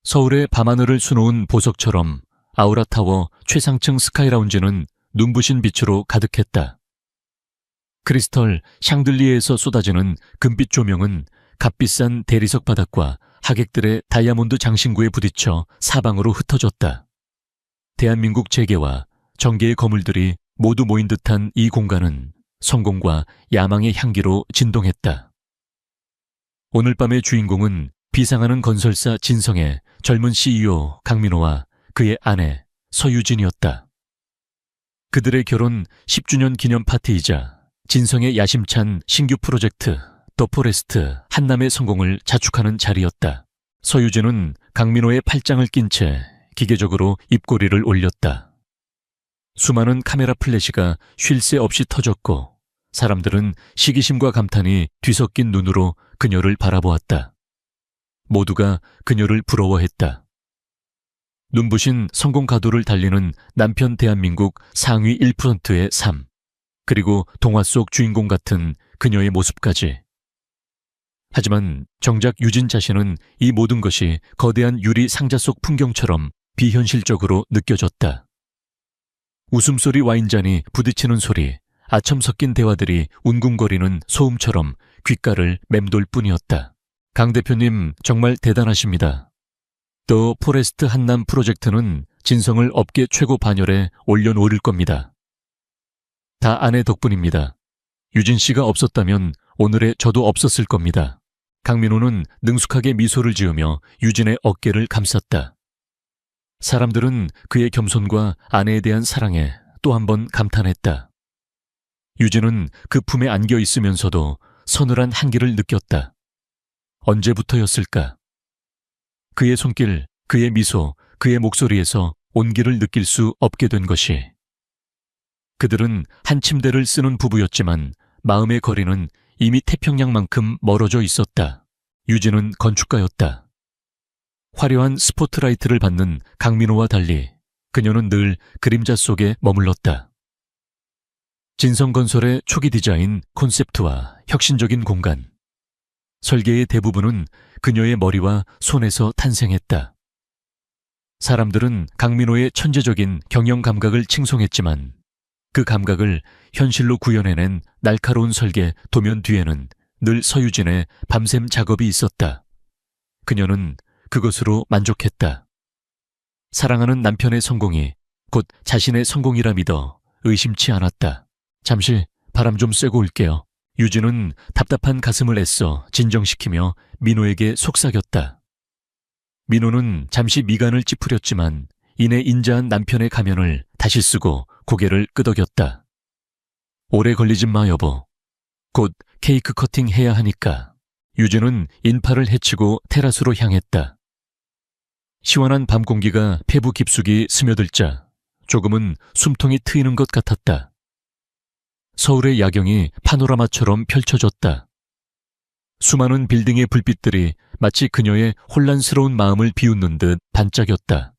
서울의 밤하늘을 수놓은 보석처럼 아우라타워 최상층 스카이라운지는 눈부신 빛으로 가득했다. 크리스털 샹들리에에서 쏟아지는 금빛 조명은 값비싼 대리석 바닥과 하객들의 다이아몬드 장신구에 부딪혀 사방으로 흩어졌다. 대한민국 재계와 정계의 거물들이 모두 모인 듯한 이 공간은 성공과 야망의 향기로 진동했다. 오늘 밤의 주인공은 비상하는 건설사 진성의 젊은 CEO 강민호와 그의 아내 서유진이었다. 그들의 결혼 10주년 기념 파티이자 진성의 야심찬 신규 프로젝트 더 포레스트 한남의 성공을 자축하는 자리였다. 서유진은 강민호의 팔짱을 낀 채 기계적으로 입꼬리를 올렸다. 수많은 카메라 플래시가 쉴 새 없이 터졌고 사람들은 시기심과 감탄이 뒤섞인 눈으로 그녀를 바라보았다. 모두가 그녀를 부러워했다. 눈부신 성공 가도를 달리는 남편 대한민국 상위 1%의 삶, 그리고 동화 속 주인공 같은 그녀의 모습까지. 하지만 정작 유진 자신은 이 모든 것이 거대한 유리 상자 속 풍경처럼 비현실적으로 느껴졌다. 웃음소리 와인잔이 부딪히는 소리, 아첨 섞인 대화들이 웅궁거리는 소음처럼 귓가를 맴돌 뿐이었다. 강 대표님 정말 대단하십니다. 더 포레스트 한남 프로젝트는 진성을 업계 최고 반열에 올려놓을 겁니다. 다 아내 덕분입니다. 유진 씨가 없었다면 오늘의 저도 없었을 겁니다. 강민호는 능숙하게 미소를 지으며 유진의 어깨를 감쌌다. 사람들은 그의 겸손과 아내에 대한 사랑에 또 한 번 감탄했다. 유진은 그 품에 안겨 있으면서도 서늘한 한기를 느꼈다. 언제부터였을까? 그의 손길, 그의 미소, 그의 목소리에서 온기를 느낄 수 없게 된 것이. 그들은 한 침대를 쓰는 부부였지만 마음의 거리는 이미 태평양만큼 멀어져 있었다. 유진은 건축가였다. 화려한 스포트라이트를 받는 강민호와 달리 그녀는 늘 그림자 속에 머물렀다. 진성건설의 초기 디자인 콘셉트와 혁신적인 공간. 설계의 대부분은 그녀의 머리와 손에서 탄생했다. 사람들은 강민호의 천재적인 경영 감각을 칭송했지만 그 감각을 현실로 구현해낸 날카로운 설계 도면 뒤에는 늘 서유진의 밤샘 작업이 있었다. 그녀는 그것으로 만족했다. 사랑하는 남편의 성공이 곧 자신의 성공이라 믿어 의심치 않았다. 잠시 바람 좀 쐬고 올게요. 유진은 답답한 가슴을 애써 진정시키며 민호에게 속삭였다. 민호는 잠시 미간을 찌푸렸지만 이내 인자한 남편의 가면을 다시 쓰고 고개를 끄덕였다. 오래 걸리지 마 여보. 곧 케이크 커팅 해야 하니까. 유진은 인파를 헤치고 테라스로 향했다. 시원한 밤 공기가 폐부 깊숙이 스며들자 조금은 숨통이 트이는 것 같았다. 서울의 야경이 파노라마처럼 펼쳐졌다. 수많은 빌딩의 불빛들이 마치 그녀의 혼란스러운 마음을 비웃는 듯 반짝였다.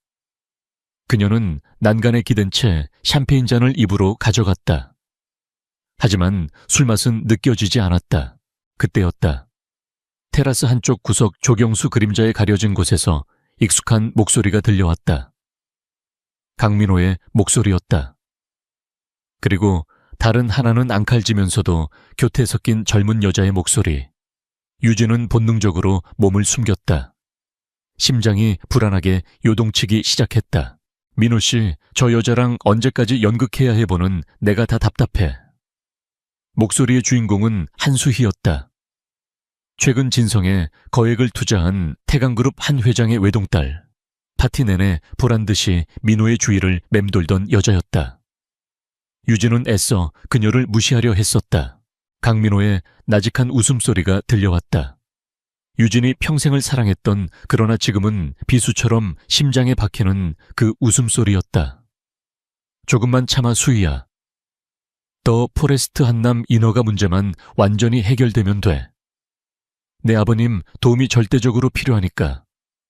그녀는 난간에 기댄 채 샴페인 잔을 입으로 가져갔다. 하지만 술맛은 느껴지지 않았다. 그때였다. 테라스 한쪽 구석 조경수 그림자에 가려진 곳에서 익숙한 목소리가 들려왔다. 강민호의 목소리였다. 그리고 다른 하나는 앙칼지면서도 곁에 섞인 젊은 여자의 목소리. 유진은 본능적으로 몸을 숨겼다. 심장이 불안하게 요동치기 시작했다. 민호 씨, 저 여자랑 언제까지 연극해야 해보는 내가 다 답답해. 목소리의 주인공은 한수희였다. 최근 진성에 거액을 투자한 태강그룹 한 회장의 외동딸. 파티 내내 보란듯이 민호의 주위를 맴돌던 여자였다. 유진은 애써 그녀를 무시하려 했었다. 강민호의 나직한 웃음소리가 들려왔다. 유진이 평생을 사랑했던 그러나 지금은 비수처럼 심장에 박히는 그 웃음소리였다. 조금만 참아 수희야. 더 포레스트 한남 인허가 문제만 완전히 해결되면 돼. 내 아버님 도움이 절대적으로 필요하니까.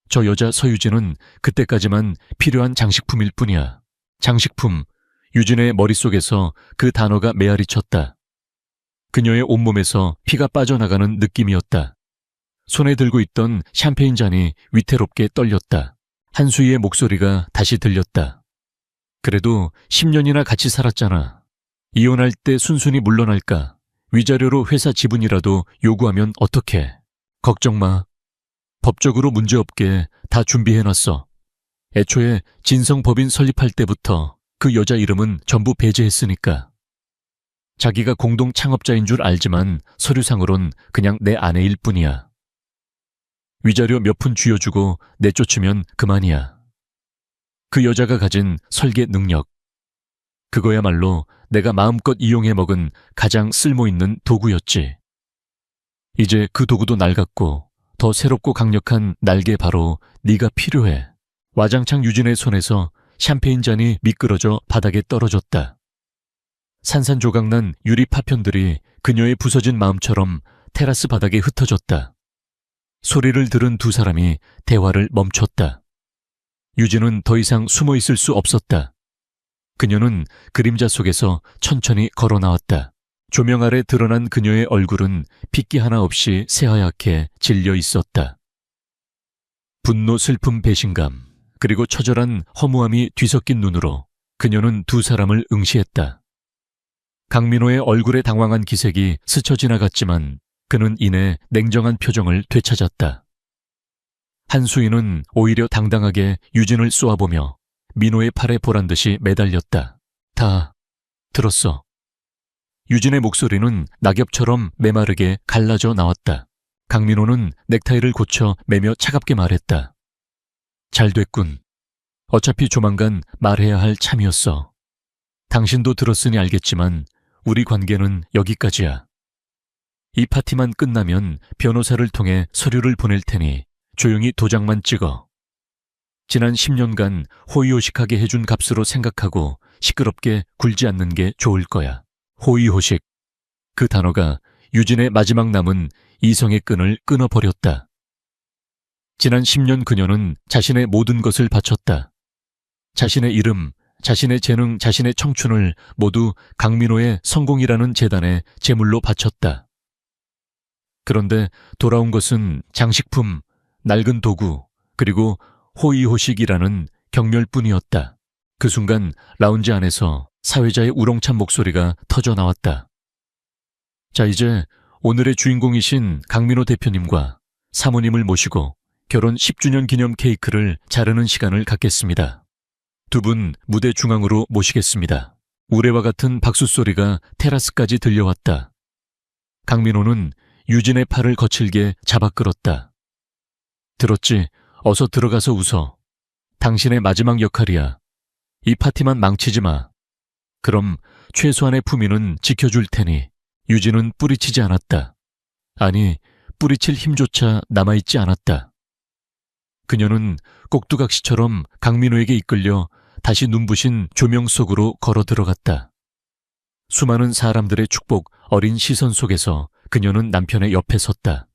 저 여자 서유진은 그때까지만 필요한 장식품일 뿐이야. 장식품. 유진의 머릿속에서 그 단어가 메아리 쳤다. 그녀의 온몸에서 피가 빠져나가는 느낌이었다. 손에 들고 있던 샴페인 잔이 위태롭게 떨렸다. 한수희의 목소리가 다시 들렸다. 그래도 10년이나 같이 살았잖아. 이혼할 때 순순히 물러날까? 위자료로 회사 지분이라도 요구하면 어떡해? 걱정 마. 법적으로 문제없게 다 준비해놨어. 애초에 진성법인 설립할 때부터 그 여자 이름은 전부 배제했으니까. 자기가 공동 창업자인 줄 알지만 서류상으론 그냥 내 아내일 뿐이야. 위자료 몇 푼 쥐어주고 내쫓으면 그만이야. 그 여자가 가진 설계 능력. 그거야말로 내가 마음껏 이용해 먹은 가장 쓸모있는 도구였지. 이제 그 도구도 낡았고 더 새롭고 강력한 날개 바로 네가 필요해. 와장창 유진의 손에서 샴페인 잔이 미끄러져 바닥에 떨어졌다. 산산조각난 유리 파편들이 그녀의 부서진 마음처럼 테라스 바닥에 흩어졌다. 소리를 들은 두 사람이 대화를 멈췄다. 유진은 더 이상 숨어 있을 수 없었다. 그녀는 그림자 속에서 천천히 걸어 나왔다. 조명 아래 드러난 그녀의 얼굴은 핏기 하나 없이 새하얗게 질려 있었다. 분노, 슬픔, 배신감, 그리고 처절한 허무함이 뒤섞인 눈으로 그녀는 두 사람을 응시했다. 강민호의 얼굴에 당황한 기색이 스쳐 지나갔지만 그는 이내 냉정한 표정을 되찾았다. 한수인은 오히려 당당하게 유진을 쏘아보며 민호의 팔에 보란듯이 매달렸다. 다 들었어. 유진의 목소리는 낙엽처럼 메마르게 갈라져 나왔다. 강민호는 넥타이를 고쳐 매며 차갑게 말했다. 잘 됐군. 어차피 조만간 말해야 할 참이었어. 당신도 들었으니 알겠지만 우리 관계는 여기까지야. 이 파티만 끝나면 변호사를 통해 서류를 보낼 테니 조용히 도장만 찍어. 지난 10년간 호의호식하게 해준 값으로 생각하고 시끄럽게 굴지 않는 게 좋을 거야. 호의호식. 그 단어가 유진의 마지막 남은 이성의 끈을 끊어버렸다. 지난 10년 그녀는 자신의 모든 것을 바쳤다. 자신의 이름, 자신의 재능, 자신의 청춘을 모두 강민호의 성공이라는 재단에 제물로 바쳤다. 그런데 돌아온 것은 장식품, 낡은 도구, 그리고 호의호식이라는 경멸뿐이었다. 그 순간 라운지 안에서 사회자의 우렁찬 목소리가 터져 나왔다. 자, 이제 오늘의 주인공이신 강민호 대표님과 사모님을 모시고 결혼 10주년 기념 케이크를 자르는 시간을 갖겠습니다. 두 분 무대 중앙으로 모시겠습니다. 우레와 같은 박수 소리가 테라스까지 들려왔다. 강민호는 유진의 팔을 거칠게 잡아 끌었다. 들었지? 어서 들어가서 웃어. 당신의 마지막 역할이야. 이 파티만 망치지 마. 그럼 최소한의 품위는 지켜줄 테니. 유진은 뿌리치지 않았다. 아니, 뿌리칠 힘조차 남아있지 않았다. 그녀는 꼭두각시처럼 강민호에게 이끌려 다시 눈부신 조명 속으로 걸어 들어갔다. 수많은 사람들의 축복, 어린 시선 속에서 그녀는 남편의 옆에 섰다.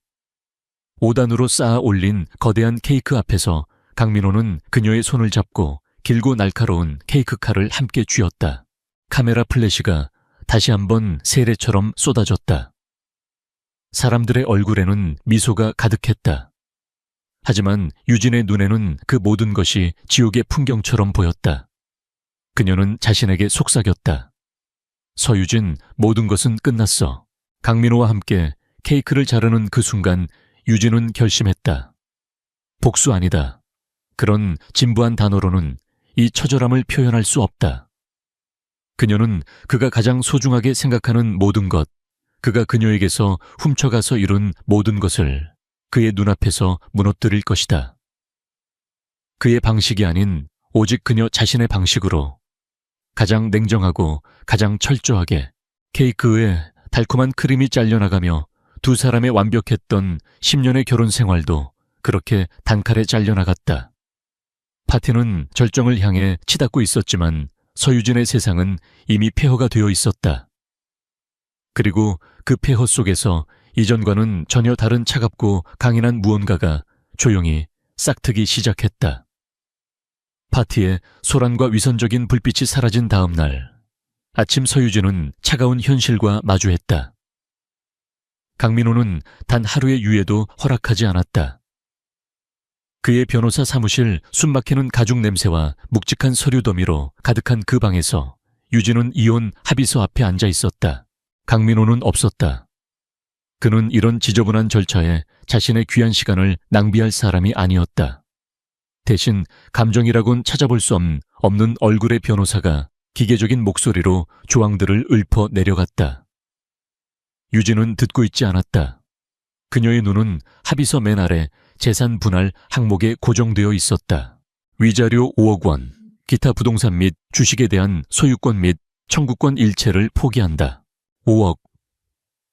5단으로 쌓아 올린 거대한 케이크 앞에서 강민호는 그녀의 손을 잡고 길고 날카로운 케이크 칼을 함께 쥐었다. 카메라 플래시가 다시 한번 세례처럼 쏟아졌다. 사람들의 얼굴에는 미소가 가득했다. 하지만 유진의 눈에는 그 모든 것이 지옥의 풍경처럼 보였다. 그녀는 자신에게 속삭였다. 서유진, 모든 것은 끝났어. 강민호와 함께 케이크를 자르는 그 순간 유진은 결심했다. 복수 아니다. 그런 진부한 단어로는 이 처절함을 표현할 수 없다. 그녀는 그가 가장 소중하게 생각하는 모든 것, 그가 그녀에게서 훔쳐가서 이룬 모든 것을 그의 눈앞에서 무너뜨릴 것이다. 그의 방식이 아닌 오직 그녀 자신의 방식으로 가장 냉정하고 가장 철저하게 케이크에 달콤한 크림이 잘려나가며 두 사람의 완벽했던 10년의 결혼 생활도 그렇게 단칼에 잘려나갔다. 파티는 절정을 향해 치닫고 있었지만 서유진의 세상은 이미 폐허가 되어 있었다. 그리고 그 폐허 속에서 이전과는 전혀 다른 차갑고 강인한 무언가가 조용히 싹트기 시작했다. 파티에 소란과 위선적인 불빛이 사라진 다음 날, 아침 서유진은 차가운 현실과 마주했다. 강민호는 단 하루의 유예도 허락하지 않았다. 그의 변호사 사무실 숨막히는 가죽 냄새와 묵직한 서류 더미로 가득한 그 방에서 유진은 이혼 합의서 앞에 앉아 있었다. 강민호는 없었다. 그는 이런 지저분한 절차에 자신의 귀한 시간을 낭비할 사람이 아니었다. 대신 감정이라곤 찾아볼 수 없는 얼굴의 변호사가 기계적인 목소리로 조항들을 읊어 내려갔다. 유진은 듣고 있지 않았다. 그녀의 눈은 합의서 맨 아래 재산 분할 항목에 고정되어 있었다. 위자료 5억 원, 기타 부동산 및 주식에 대한 소유권 및 청구권 일체를 포기한다. 5억.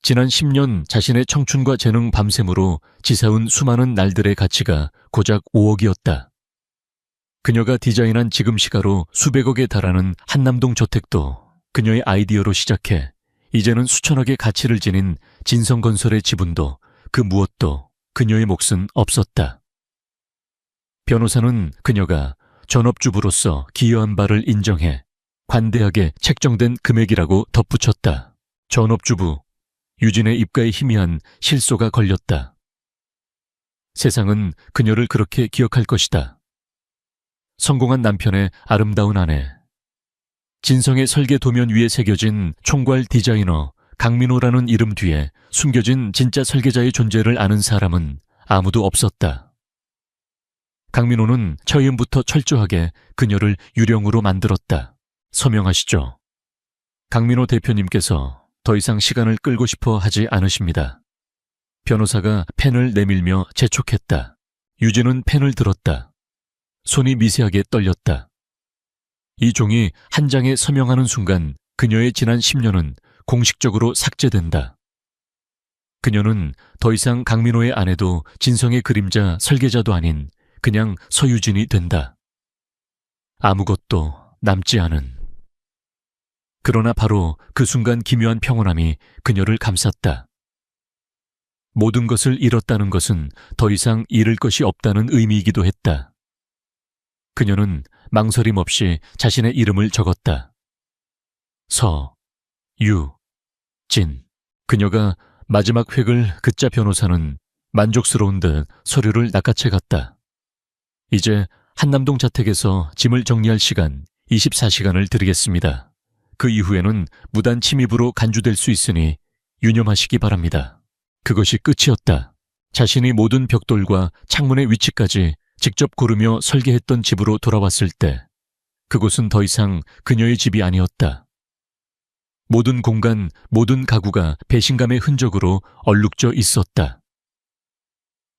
지난 10년 자신의 청춘과 재능 밤샘으로 지사운 수많은 날들의 가치가 고작 5억이었다. 그녀가 디자인한 지금 시가로 수백억에 달하는 한남동 저택도 그녀의 아이디어로 시작해 이제는 수천억의 가치를 지닌 진성건설의 지분도 그 무엇도 그녀의 몫은 없었다. 변호사는 그녀가 전업주부로서 기여한 바를 인정해 관대하게 책정된 금액이라고 덧붙였다. 전업주부, 유진의 입가에 희미한 실소가 걸렸다. 세상은 그녀를 그렇게 기억할 것이다. 성공한 남편의 아름다운 아내, 진성의 설계 도면 위에 새겨진 총괄 디자이너 강민호라는 이름 뒤에 숨겨진 진짜 설계자의 존재를 아는 사람은 아무도 없었다. 강민호는 처음부터 철저하게 그녀를 유령으로 만들었다. 서명하시죠. 강민호 대표님께서 더 이상 시간을 끌고 싶어 하지 않으십니다. 변호사가 펜을 내밀며 재촉했다. 유진은 펜을 들었다. 손이 미세하게 떨렸다. 이 종이 한 장에 서명하는 순간 그녀의 지난 10년은 공식적으로 삭제된다. 그녀는 더 이상 강민호의 아내도 진성의 그림자 설계자도 아닌 그냥 서유진이 된다. 아무것도 남지 않은. 그러나 바로 그 순간 기묘한 평온함이 그녀를 감쌌다. 모든 것을 잃었다는 것은 더 이상 잃을 것이 없다는 의미이기도 했다. 그녀는 망설임 없이 자신의 이름을 적었다. 서, 유, 진. 그녀가 마지막 획을 긋자 변호사는 만족스러운 듯 서류를 낚아채 갔다. 이제 한남동 자택에서 짐을 정리할 시간 24시간을 드리겠습니다. 그 이후에는 무단 침입으로 간주될 수 있으니 유념하시기 바랍니다. 그것이 끝이었다. 자신이 모든 벽돌과 창문의 위치까지 직접 고르며 설계했던 집으로 돌아왔을 때 그곳은 더 이상 그녀의 집이 아니었다. 모든 공간, 모든 가구가 배신감의 흔적으로 얼룩져 있었다.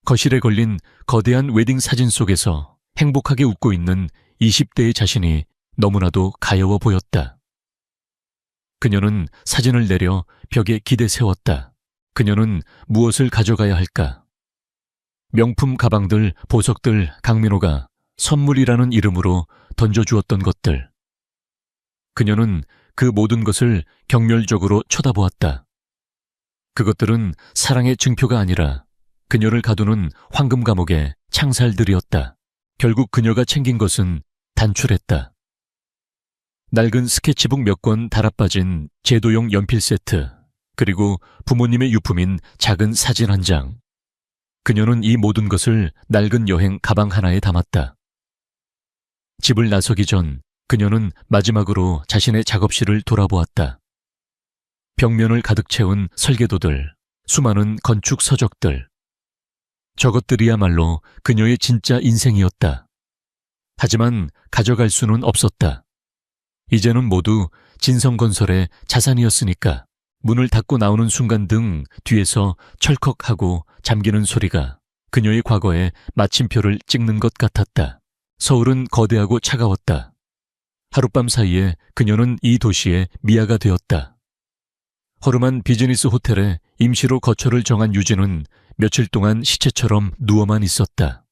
거실에 걸린 거대한 웨딩 사진 속에서 행복하게 웃고 있는 20대의 자신이 너무나도 가여워 보였다. 그녀는 사진을 내려 벽에 기대 세웠다. 그녀는 무엇을 가져가야 할까? 명품 가방들, 보석들, 강민호가 선물이라는 이름으로 던져주었던 것들. 그녀는 그 모든 것을 경멸적으로 쳐다보았다. 그것들은 사랑의 증표가 아니라 그녀를 가두는 황금 감옥의 창살들이었다. 결국 그녀가 챙긴 것은 단출했다. 낡은 스케치북 몇 권 달아빠진 제도용 연필 세트, 그리고 부모님의 유품인 작은 사진 한 장. 그녀는 이 모든 것을 낡은 여행 가방 하나에 담았다. 집을 나서기 전 그녀는 마지막으로 자신의 작업실을 돌아보았다. 벽면을 가득 채운 설계도들, 수많은 건축 서적들. 저것들이야말로 그녀의 진짜 인생이었다. 하지만 가져갈 수는 없었다. 이제는 모두 진성건설의 자산이었으니까. 문을 닫고 나오는 순간 등 뒤에서 철컥하고 잠기는 소리가 그녀의 과거에 마침표를 찍는 것 같았다. 서울은 거대하고 차가웠다. 하룻밤 사이에 그녀는 이 도시의 미아가 되었다. 허름한 비즈니스 호텔에 임시로 거처를 정한 유진은 며칠 동안 시체처럼 누워만 있었다.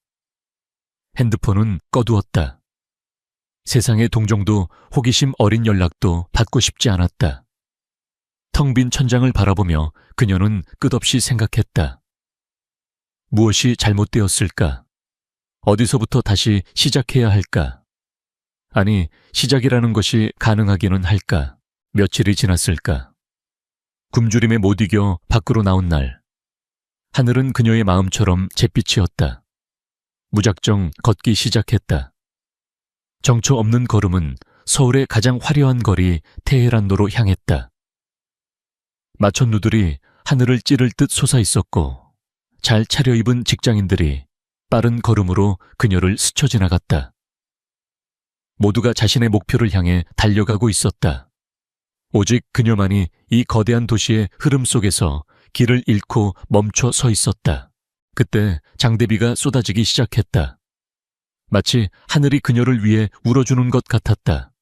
핸드폰은 꺼두었다. 세상의 동정도 호기심 어린 연락도 받고 싶지 않았다. 텅 빈 천장을 바라보며 그녀는 끝없이 생각했다. 무엇이 잘못되었을까? 어디서부터 다시 시작해야 할까? 아니, 시작이라는 것이 가능하기는 할까? 며칠이 지났을까? 굶주림에 못 이겨 밖으로 나온 날, 하늘은 그녀의 마음처럼 잿빛이었다. 무작정 걷기 시작했다. 정처 없는 걸음은 서울의 가장 화려한 거리 테헤란로로 향했다. 마천루들이 하늘을 찌를 듯 솟아있었고 잘 차려입은 직장인들이 빠른 걸음으로 그녀를 스쳐 지나갔다. 모두가 자신의 목표를 향해 달려가고 있었다. 오직 그녀만이 이 거대한 도시의 흐름 속에서 길을 잃고 멈춰 서 있었다. 그때 장대비가 쏟아지기 시작했다. 마치 하늘이 그녀를 위해 울어주는 것 같았다.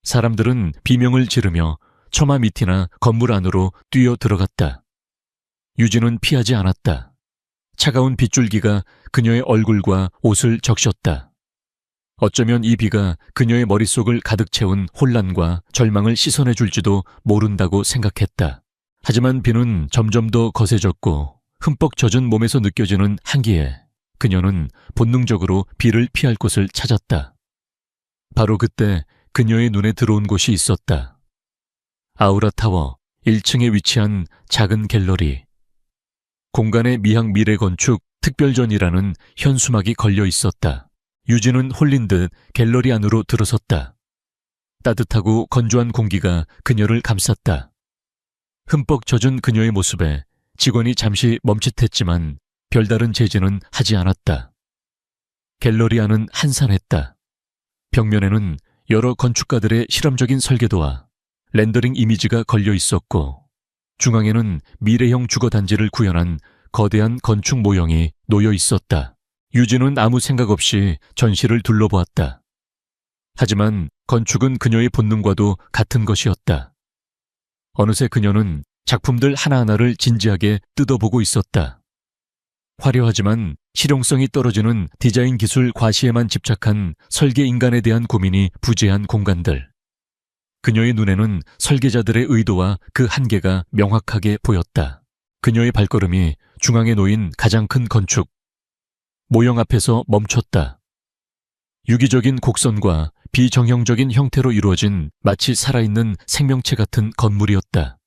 사람들은 비명을 지르며 처마 밑이나 건물 안으로 뛰어 들어갔다. 유진은 피하지 않았다. 차가운 빗줄기가 그녀의 얼굴과 옷을 적셨다. 어쩌면 이 비가 그녀의 머릿속을 가득 채운 혼란과 절망을 씻어내 줄지도 모른다고 생각했다. 하지만 비는 점점 더 거세졌고 흠뻑 젖은 몸에서 느껴지는 한기에 그녀는 본능적으로 비를 피할 곳을 찾았다. 바로 그때 그녀의 눈에 들어온 곳이 있었다. 아우라타워 1층에 위치한 작은 갤러리. 공간에 미학 미래 건축 특별전이라는 현수막이 걸려 있었다. 유진은 홀린 듯 갤러리 안으로 들어섰다. 따뜻하고 건조한 공기가 그녀를 감쌌다. 흠뻑 젖은 그녀의 모습에 직원이 잠시 멈칫했지만 별다른 제지는 하지 않았다. 갤러리 안은 한산했다. 벽면에는 여러 건축가들의 실험적인 설계도와 렌더링 이미지가 걸려 있었고 중앙에는 미래형 주거단지를 구현한 거대한 건축 모형이 놓여 있었다. 유진은 아무 생각 없이 전시를 둘러보았다. 하지만 건축은 그녀의 본능과도 같은 것이었다. 어느새 그녀는 작품들 하나하나를 진지하게 뜯어보고 있었다. 화려하지만 실용성이 떨어지는 디자인 기술 과시에만 집착한 설계 인간에 대한 고민이 부재한 공간들. 그녀의 눈에는 설계자들의 의도와 그 한계가 명확하게 보였다. 그녀의 발걸음이 중앙에 놓인 가장 큰 건축 모형 앞에서 멈췄다. 유기적인 곡선과 비정형적인 형태로 이루어진 마치 살아있는 생명체 같은 건물이었다.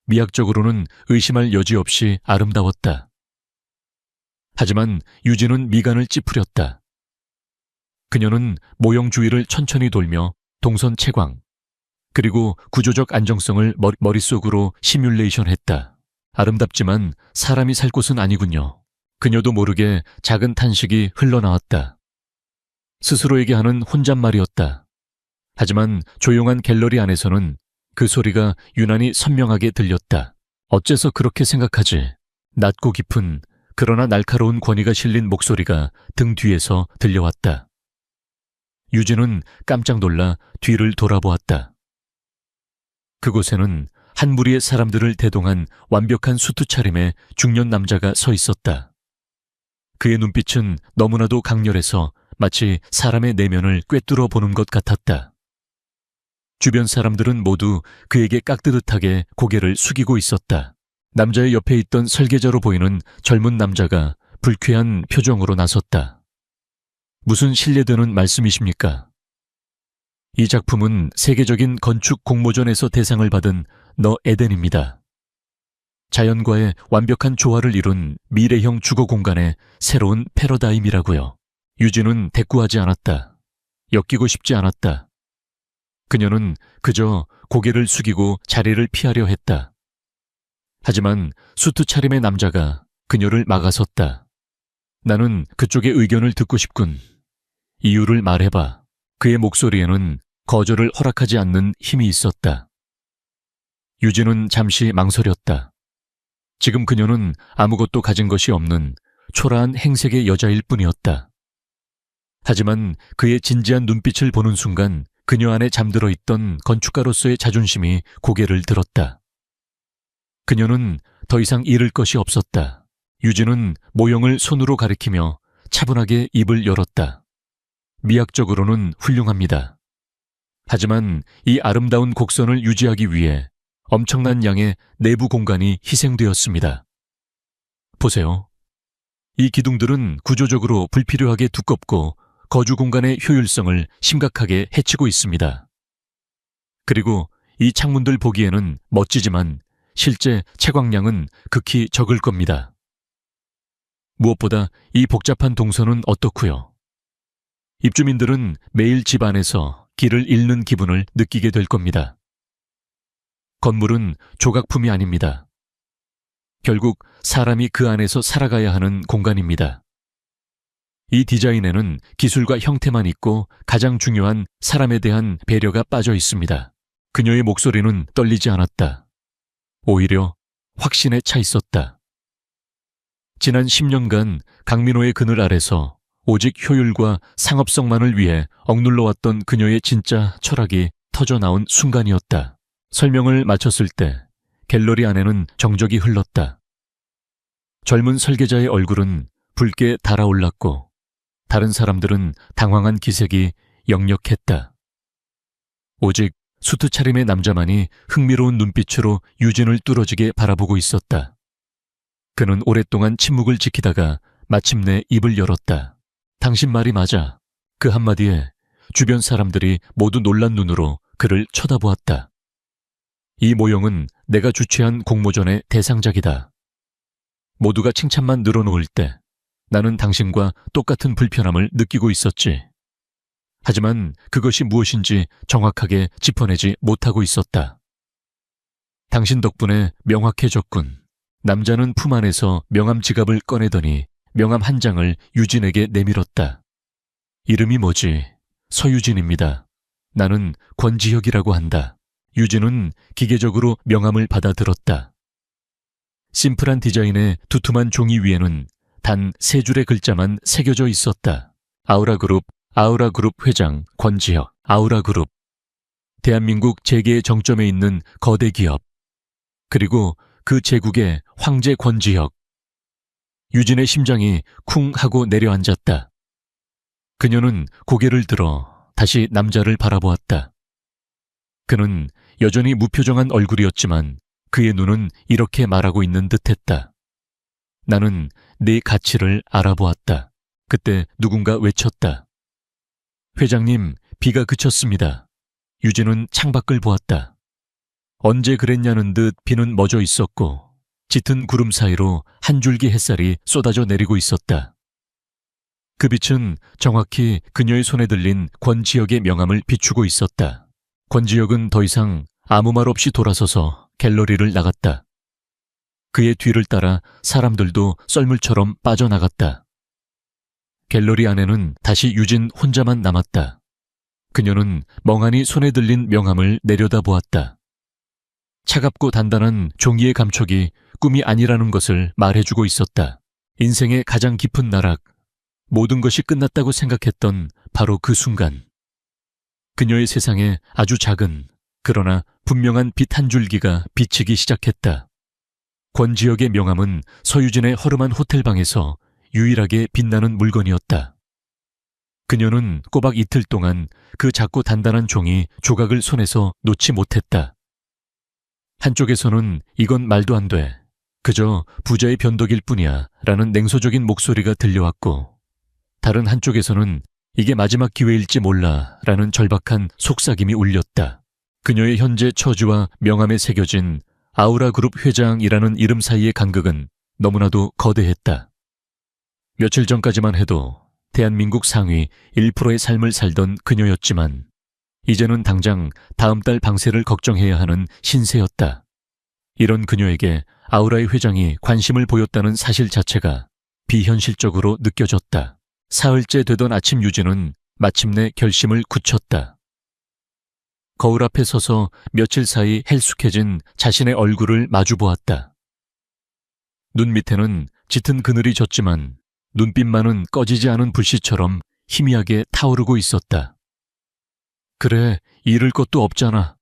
미학적으로는 의심할 여지 없이 아름다웠다. 하지만 유진은 미간을 찌푸렸다. 그녀는 모형 주위를 천천히 돌며 동선 채광, 그리고 구조적 안정성을 머릿속으로 시뮬레이션했다. 아름답지만 사람이 살 곳은 아니군요. 그녀도 모르게 작은 탄식이 흘러나왔다. 스스로에게 하는 혼잣말이었다. 하지만 조용한 갤러리 안에서는 그 소리가 유난히 선명하게 들렸다. 어째서 그렇게 생각하지? 낮고 깊은 그러나 날카로운 권위가 실린 목소리가 등 뒤에서 들려왔다. 유진은 깜짝 놀라 뒤를 돌아보았다. 그곳에는 한 무리의 사람들을 대동한 완벽한 수트 차림의 중년 남자가 서 있었다. 그의 눈빛은 너무나도 강렬해서 마치 사람의 내면을 꿰뚫어 보는 것 같았다. 주변 사람들은 모두 그에게 깍듯하게 고개를 숙이고 있었다. 남자의 옆에 있던 설계자로 보이는 젊은 남자가 불쾌한 표정으로 나섰다. 무슨 신뢰되는 말씀이십니까? 이 작품은 세계적인 건축 공모전에서 대상을 받은 너 에덴입니다. 자연과의 완벽한 조화를 이룬 미래형 주거 공간의 새로운 패러다임이라고요. 유진은 대꾸하지 않았다. 엮이고 싶지 않았다. 그녀는 그저 고개를 숙이고 자리를 피하려 했다. 하지만 수트 차림의 남자가 그녀를 막아섰다. 나는 그쪽의 의견을 듣고 싶군. 이유를 말해봐. 그의 목소리에는 거절을 허락하지 않는 힘이 있었다. 유진은 잠시 망설였다. 지금 그녀는 아무것도 가진 것이 없는 초라한 행색의 여자일 뿐이었다. 하지만 그의 진지한 눈빛을 보는 순간 그녀 안에 잠들어 있던 건축가로서의 자존심이 고개를 들었다. 그녀는 더 이상 잃을 것이 없었다. 유진은 모형을 손으로 가리키며 차분하게 입을 열었다. 미학적으로는 훌륭합니다. 하지만 이 아름다운 곡선을 유지하기 위해 엄청난 양의 내부 공간이 희생되었습니다. 보세요. 이 기둥들은 구조적으로 불필요하게 두껍고 거주 공간의 효율성을 심각하게 해치고 있습니다. 그리고 이 창문들 보기에는 멋지지만 실제 채광량은 극히 적을 겁니다. 무엇보다 이 복잡한 동선은 어떻고요? 입주민들은 매일 집 안에서 길을 잃는 기분을 느끼게 될 겁니다. 건물은 조각품이 아닙니다. 결국 사람이 그 안에서 살아가야 하는 공간입니다. 이 디자인에는 기술과 형태만 있고 가장 중요한 사람에 대한 배려가 빠져 있습니다. 그녀의 목소리는 떨리지 않았다. 오히려 확신에 차 있었다. 지난 10년간 강민호의 그늘 아래서 오직 효율과 상업성만을 위해 억눌러왔던 그녀의 진짜 철학이 터져나온 순간이었다. 설명을 마쳤을 때 갤러리 안에는 정적이 흘렀다. 젊은 설계자의 얼굴은 붉게 달아올랐고 다른 사람들은 당황한 기색이 역력했다. 오직 수트 차림의 남자만이 흥미로운 눈빛으로 유진을 뚫어지게 바라보고 있었다. 그는 오랫동안 침묵을 지키다가 마침내 입을 열었다. 당신 말이 맞아. 그 한마디에 주변 사람들이 모두 놀란 눈으로 그를 쳐다보았다. 이 모형은 내가 주최한 공모전의 대상작이다. 모두가 칭찬만 늘어놓을 때 나는 당신과 똑같은 불편함을 느끼고 있었지. 하지만 그것이 무엇인지 정확하게 짚어내지 못하고 있었다. 당신 덕분에 명확해졌군. 남자는 품 안에서 명함 지갑을 꺼내더니 명함 한 장을 유진에게 내밀었다. 이름이 뭐지? 서유진입니다. 나는 권지혁이라고 한다. 유진은 기계적으로 명함을 받아들었다. 심플한 디자인의 두툼한 종이 위에는 단 3줄의 글자만 새겨져 있었다. 아우라그룹 회장 권지혁. 아우라그룹. 대한민국 재계의 정점에 있는 거대 기업. 그리고 그 제국의 황제 권지혁. 유진의 심장이 쿵 하고 내려앉았다. 그녀는 고개를 들어 다시 남자를 바라보았다. 그는 여전히 무표정한 얼굴이었지만 그의 눈은 이렇게 말하고 있는 듯했다. 나는 네 가치를 알아보았다. 그때 누군가 외쳤다. 회장님, 비가 그쳤습니다. 유진은 창밖을 보았다. 언제 그랬냐는 듯 비는 멎어 있었고 짙은 구름 사이로 한 줄기 햇살이 쏟아져 내리고 있었다. 그 빛은 정확히 그녀의 손에 들린 권지혁의 명함을 비추고 있었다. 권지혁은 더 이상 아무 말 없이 돌아서서 갤러리를 나갔다. 그의 뒤를 따라 사람들도 썰물처럼 빠져나갔다. 갤러리 안에는 다시 유진 혼자만 남았다. 그녀는 멍하니 손에 들린 명함을 내려다보았다. 차갑고 단단한 종이의 감촉이 꿈이 아니라는 것을 말해주고 있었다. 인생의 가장 깊은 나락, 모든 것이 끝났다고 생각했던 바로 그 순간. 그녀의 세상에 아주 작은, 그러나 분명한 빛 한 줄기가 비치기 시작했다. 권지혁의 명함은 서유진의 허름한 호텔방에서 유일하게 빛나는 물건이었다. 그녀는 꼬박 이틀 동안 그 작고 단단한 종이 조각을 손에서 놓지 못했다. 한쪽에서는 이건 말도 안 돼. 그저 부자의 변덕일 뿐이야 라는 냉소적인 목소리가 들려왔고 다른 한쪽에서는 이게 마지막 기회일지 몰라 라는 절박한 속삭임이 울렸다. 그녀의 현재 처지와 명함에 새겨진 아우라그룹 회장이라는 이름 사이의 간극은 너무나도 거대했다. 며칠 전까지만 해도 대한민국 상위 1%의 삶을 살던 그녀였지만 이제는 당장 다음 달 방세를 걱정해야 하는 신세였다. 이런 그녀에게 아우라의 회장이 관심을 보였다는 사실 자체가 비현실적으로 느껴졌다. 사흘째 되던 아침 유진은 마침내 결심을 굳혔다. 거울 앞에 서서 며칠 사이 헬쑥해진 자신의 얼굴을 마주보았다. 눈 밑에는 짙은 그늘이 졌지만 눈빛만은 꺼지지 않은 불씨처럼 희미하게 타오르고 있었다. 그래, 잃을 것도 없잖아.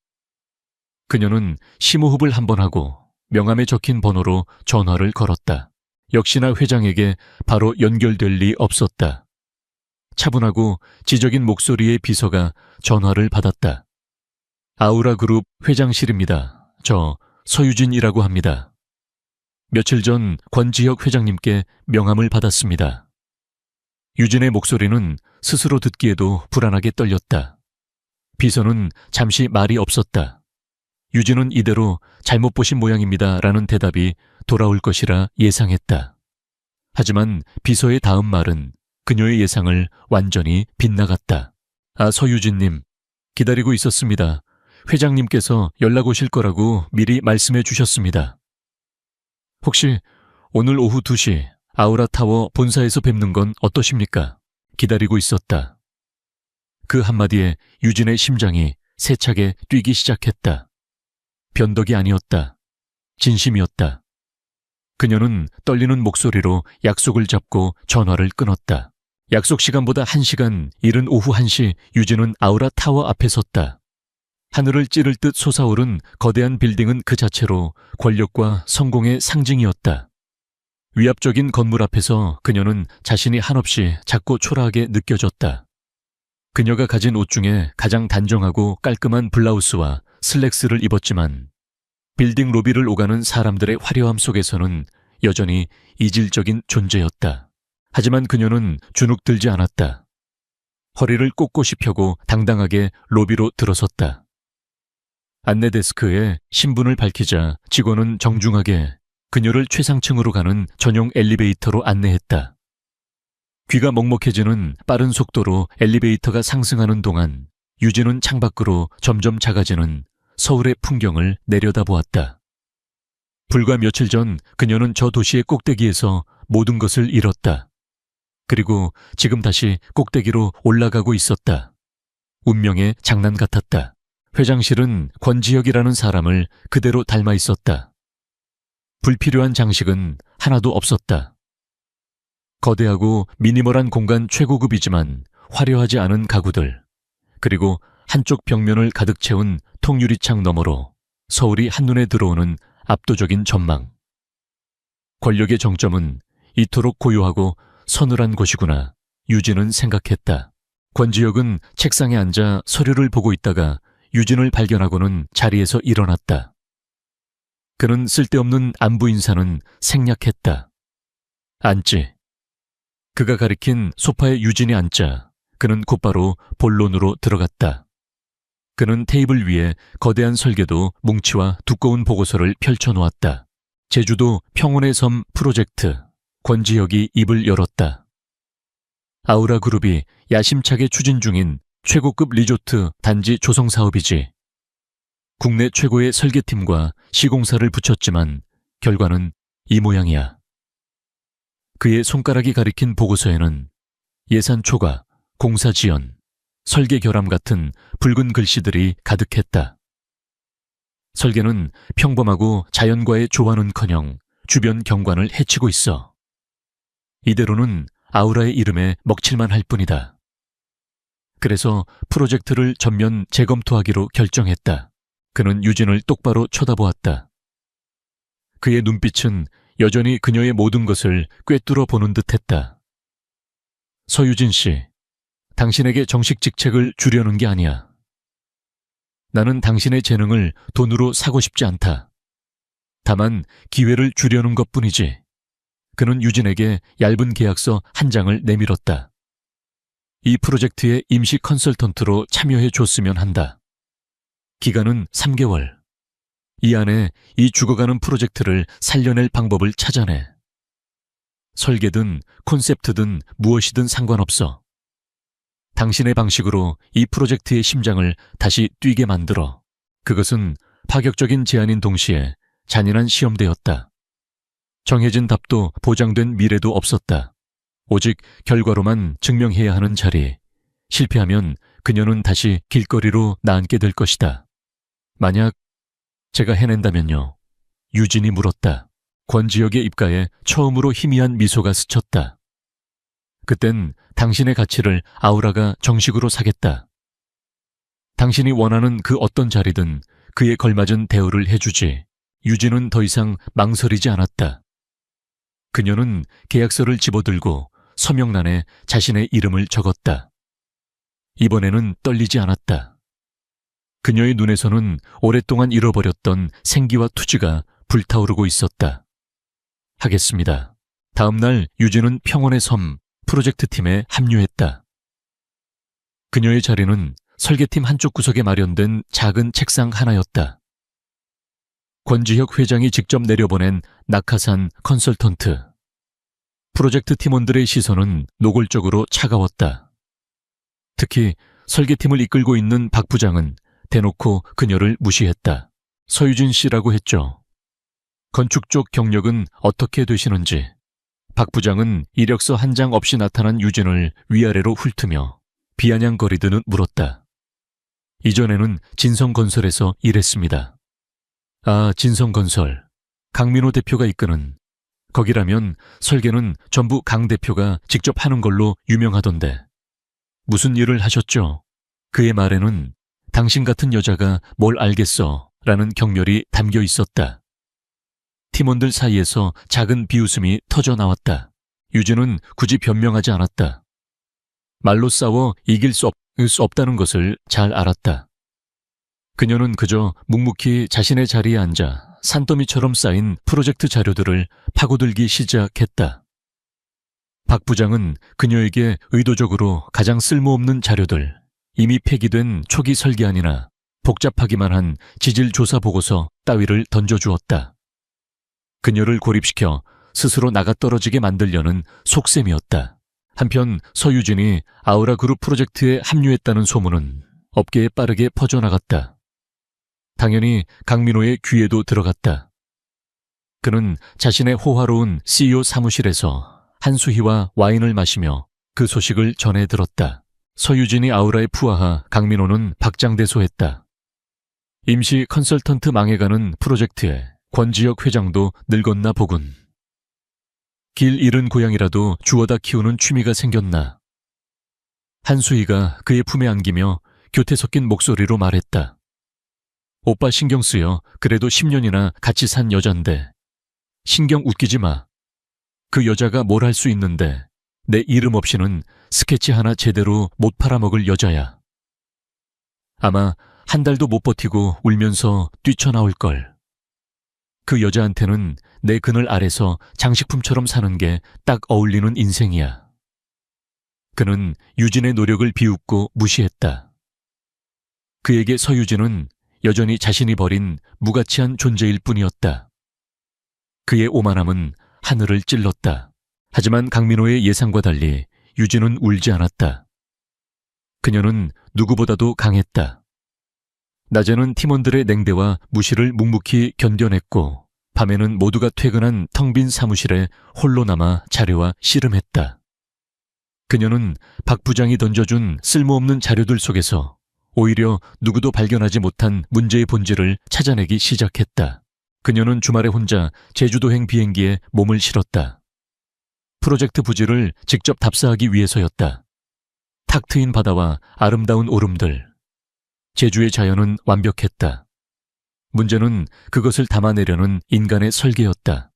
그녀는 심호흡을 한번 하고 명함에 적힌 번호로 전화를 걸었다. 역시나 회장에게 바로 연결될 리 없었다. 차분하고 지적인 목소리의 비서가 전화를 받았다. 아우라그룹 회장실입니다. 저 서유진이라고 합니다. 며칠 전 권지혁 회장님께 명함을 받았습니다. 유진의 목소리는 스스로 듣기에도 불안하게 떨렸다. 비서는 잠시 말이 없었다. 유진은 이대로 잘못 보신 모양입니다 라는 대답이 돌아올 것이라 예상했다. 하지만 비서의 다음 말은 그녀의 예상을 완전히 빗나갔다. 아, 서유진님, 기다리고 있었습니다. 회장님께서 연락 오실 거라고 미리 말씀해 주셨습니다. 혹시 오늘 오후 2시 아우라타워 본사에서 뵙는 건 어떠십니까? 기다리고 있었다. 그 한마디에 유진의 심장이 세차게 뛰기 시작했다. 변덕이 아니었다. 진심이었다. 그녀는 떨리는 목소리로 약속을 잡고 전화를 끊었다. 약속 시간보다 1시간 이른 오후 1시 유진은 아우라타워 앞에 섰다. 하늘을 찌를 듯 솟아오른 거대한 빌딩은 그 자체로 권력과 성공의 상징이었다. 위압적인 건물 앞에서 그녀는 자신이 한없이 작고 초라하게 느껴졌다. 그녀가 가진 옷 중에 가장 단정하고 깔끔한 블라우스와 슬랙스를 입었지만 빌딩 로비를 오가는 사람들의 화려함 속에서는 여전히 이질적인 존재였다. 하지만 그녀는 주눅들지 않았다. 허리를 꼿꼿이 펴고 당당하게 로비로 들어섰다. 안내 데스크에 신분을 밝히자 직원은 정중하게 그녀를 최상층으로 가는 전용 엘리베이터로 안내했다. 귀가 먹먹해지는 빠른 속도로 엘리베이터가 상승하는 동안 유진은 창밖으로 점점 작아지는 서울의 풍경을 내려다보았다. 불과 며칠 전 그녀는 저 도시의 꼭대기에서 모든 것을 잃었다. 그리고 지금 다시 꼭대기로 올라가고 있었다. 운명의 장난 같았다. 회장실은 권지혁이라는 사람을 그대로 닮아 있었다. 불필요한 장식은 하나도 없었다. 거대하고 미니멀한 공간 최고급이지만 화려하지 않은 가구들, 그리고 한쪽 벽면을 가득 채운 통유리창 너머로 서울이 한눈에 들어오는 압도적인 전망. 권력의 정점은 이토록 고요하고 서늘한 곳이구나, 유진은 생각했다. 권지혁은 책상에 앉아 서류를 보고 있다가 유진을 발견하고는 자리에서 일어났다. 그는 쓸데없는 안부 인사는 생략했다. 앉지. 그가 가리킨 소파에 유진이 앉자 그는 곧바로 본론으로 들어갔다. 그는 테이블 위에 거대한 설계도 뭉치와 두꺼운 보고서를 펼쳐놓았다. 제주도 평온의 섬 프로젝트. 권지혁이 입을 열었다. 아우라 그룹이 야심차게 추진 중인 최고급 리조트 단지 조성 사업이지. 국내 최고의 설계팀과 시공사를 붙였지만 결과는 이 모양이야. 그의 손가락이 가리킨 보고서에는 예산 초과, 공사 지연, 설계 결함 같은 붉은 글씨들이 가득했다. 설계는 평범하고 자연과의 조화는커녕 주변 경관을 해치고 있어. 이대로는 아우라의 이름에 먹칠만 할 뿐이다. 그래서 프로젝트를 전면 재검토하기로 결정했다. 그는 유진을 똑바로 쳐다보았다. 그의 눈빛은 여전히 그녀의 모든 것을 꿰뚫어 보는 듯했다. 서유진 씨, 당신에게 정식 직책을 주려는 게 아니야. 나는 당신의 재능을 돈으로 사고 싶지 않다. 다만 기회를 주려는 것뿐이지. 그는 유진에게 얇은 계약서 한 장을 내밀었다. 이 프로젝트의 임시 컨설턴트로 참여해 줬으면 한다. 기간은 3개월. 이 안에 이 죽어가는 프로젝트를 살려낼 방법을 찾아내. 설계든 콘셉트든 무엇이든 상관없어. 당신의 방식으로 이 프로젝트의 심장을 다시 뛰게 만들어. 그것은 파격적인 제안인 동시에 잔인한 시험대였다. 정해진 답도 보장된 미래도 없었다. 오직 결과로만 증명해야 하는 자리. 실패하면 그녀는 다시 길거리로 나앉게 될 것이다. 만약 제가 해낸다면요? 유진이 물었다. 권지혁의 입가에 처음으로 희미한 미소가 스쳤다. 그땐 당신의 가치를 아우라가 정식으로 사겠다. 당신이 원하는 그 어떤 자리든 그에 걸맞은 대우를 해주지. 유진은 더 이상 망설이지 않았다. 그녀는 계약서를 집어들고 서명란에 자신의 이름을 적었다. 이번에는 떨리지 않았다. 그녀의 눈에서는 오랫동안 잃어버렸던 생기와 투지가 불타오르고 있었다. 하겠습니다. 다음 날 유진은 평온의 섬 프로젝트 팀에 합류했다. 그녀의 자리는 설계팀 한쪽 구석에 마련된 작은 책상 하나였다. 권지혁 회장이 직접 내려보낸 낙하산 컨설턴트. 프로젝트 팀원들의 시선은 노골적으로 차가웠다. 특히 설계팀을 이끌고 있는 박 부장은 대놓고 그녀를 무시했다. 서유진 씨라고 했죠. 건축 쪽 경력은 어떻게 되시는지. 박 부장은 이력서 한 장 없이 나타난 유진을 위아래로 훑으며 비아냥거리듯 물었다. 이전에는 진성건설에서 일했습니다. 아, 진성건설. 강민호 대표가 이끄는. 거기라면 설계는 전부 강 대표가 직접 하는 걸로 유명하던데. 무슨 일을 하셨죠? 그의 말에는 당신 같은 여자가 뭘 알겠어 라는 경멸이 담겨 있었다. 팀원들 사이에서 작은 비웃음이 터져 나왔다. 유진은 굳이 변명하지 않았다. 말로 싸워 이길 수 없다는 것을 잘 알았다. 그녀는 그저 묵묵히 자신의 자리에 앉아 산더미처럼 쌓인 프로젝트 자료들을 파고들기 시작했다. 박 부장은 그녀에게 의도적으로 가장 쓸모없는 자료들, 이미 폐기된 초기 설계안이나 복잡하기만 한 지질 조사 보고서 따위를 던져주었다. 그녀를 고립시켜 스스로 나가떨어지게 만들려는 속셈이었다. 한편 서유진이 아우라그룹 프로젝트에 합류했다는 소문은 업계에 빠르게 퍼져나갔다. 당연히 강민호의 귀에도 들어갔다. 그는 자신의 호화로운 CEO 사무실에서 한수희와 와인을 마시며 그 소식을 전해 들었다. 서유진이 아우라에 푸아하 강민호는 박장대소했다. 임시 컨설턴트 망해가는 프로젝트에 권지혁 회장도 늙었나 보군. 길 잃은 고양이라도 주워다 키우는 취미가 생겼나. 한수희가 그의 품에 안기며 교태 섞인 목소리로 말했다. 오빠 신경 쓰여. 그래도 10년이나 같이 산 여잔데. 신경 웃기지 마. 그 여자가 뭘 할 수 있는데 내 이름 없이는 스케치 하나 제대로 못 팔아먹을 여자야. 아마 한 달도 못 버티고 울면서 뛰쳐나올걸. 그 여자한테는 내 그늘 아래서 장식품처럼 사는 게 딱 어울리는 인생이야. 그는 유진의 노력을 비웃고 무시했다. 그에게 서유진은 여전히 자신이 버린 무가치한 존재일 뿐이었다. 그의 오만함은 하늘을 찔렀다. 하지만 강민호의 예상과 달리 유진은 울지 않았다. 그녀는 누구보다도 강했다. 낮에는 팀원들의 냉대와 무시를 묵묵히 견뎌냈고 밤에는 모두가 퇴근한 텅 빈 사무실에 홀로 남아 자료와 씨름했다. 그녀는 박 부장이 던져준 쓸모없는 자료들 속에서 오히려 누구도 발견하지 못한 문제의 본질을 찾아내기 시작했다. 그녀는 주말에 혼자 제주도행 비행기에 몸을 실었다. 프로젝트 부지를 직접 답사하기 위해서였다. 탁 트인 바다와 아름다운 오름들. 제주의 자연은 완벽했다. 문제는 그것을 담아내려는 인간의 설계였다.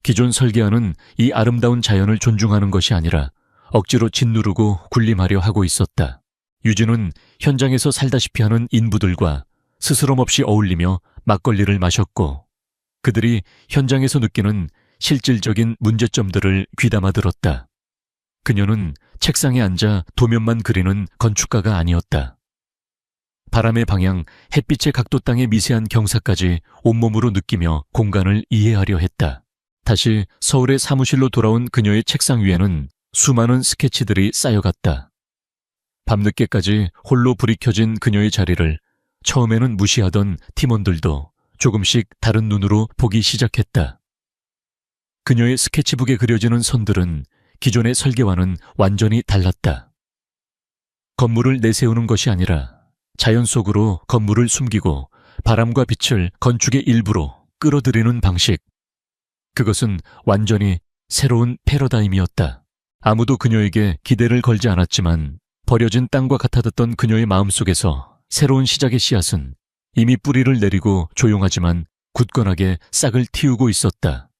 기존 설계안은 이 아름다운 자연을 존중하는 것이 아니라 억지로 짓누르고 군림하려 하고 있었다. 유진은 현장에서 살다시피 하는 인부들과 스스럼 없이 어울리며 막걸리를 마셨고 그들이 현장에서 느끼는 실질적인 문제점들을 귀담아 들었다. 그녀는 책상에 앉아 도면만 그리는 건축가가 아니었다. 바람의 방향, 햇빛의 각도 땅의 미세한 경사까지 온몸으로 느끼며 공간을 이해하려 했다. 다시 서울의 사무실로 돌아온 그녀의 책상 위에는 수많은 스케치들이 쌓여갔다. 밤늦게까지 홀로 불이 켜진 그녀의 자리를 처음에는 무시하던 팀원들도 조금씩 다른 눈으로 보기 시작했다. 그녀의 스케치북에 그려지는 선들은 기존의 설계와는 완전히 달랐다. 건물을 내세우는 것이 아니라 자연 속으로 건물을 숨기고 바람과 빛을 건축의 일부로 끌어들이는 방식. 그것은 완전히 새로운 패러다임이었다. 아무도 그녀에게 기대를 걸지 않았지만 버려진 땅과 같아졌던 그녀의 마음속에서 새로운 시작의 씨앗은 이미 뿌리를 내리고 조용하지만 굳건하게 싹을 틔우고 있었다.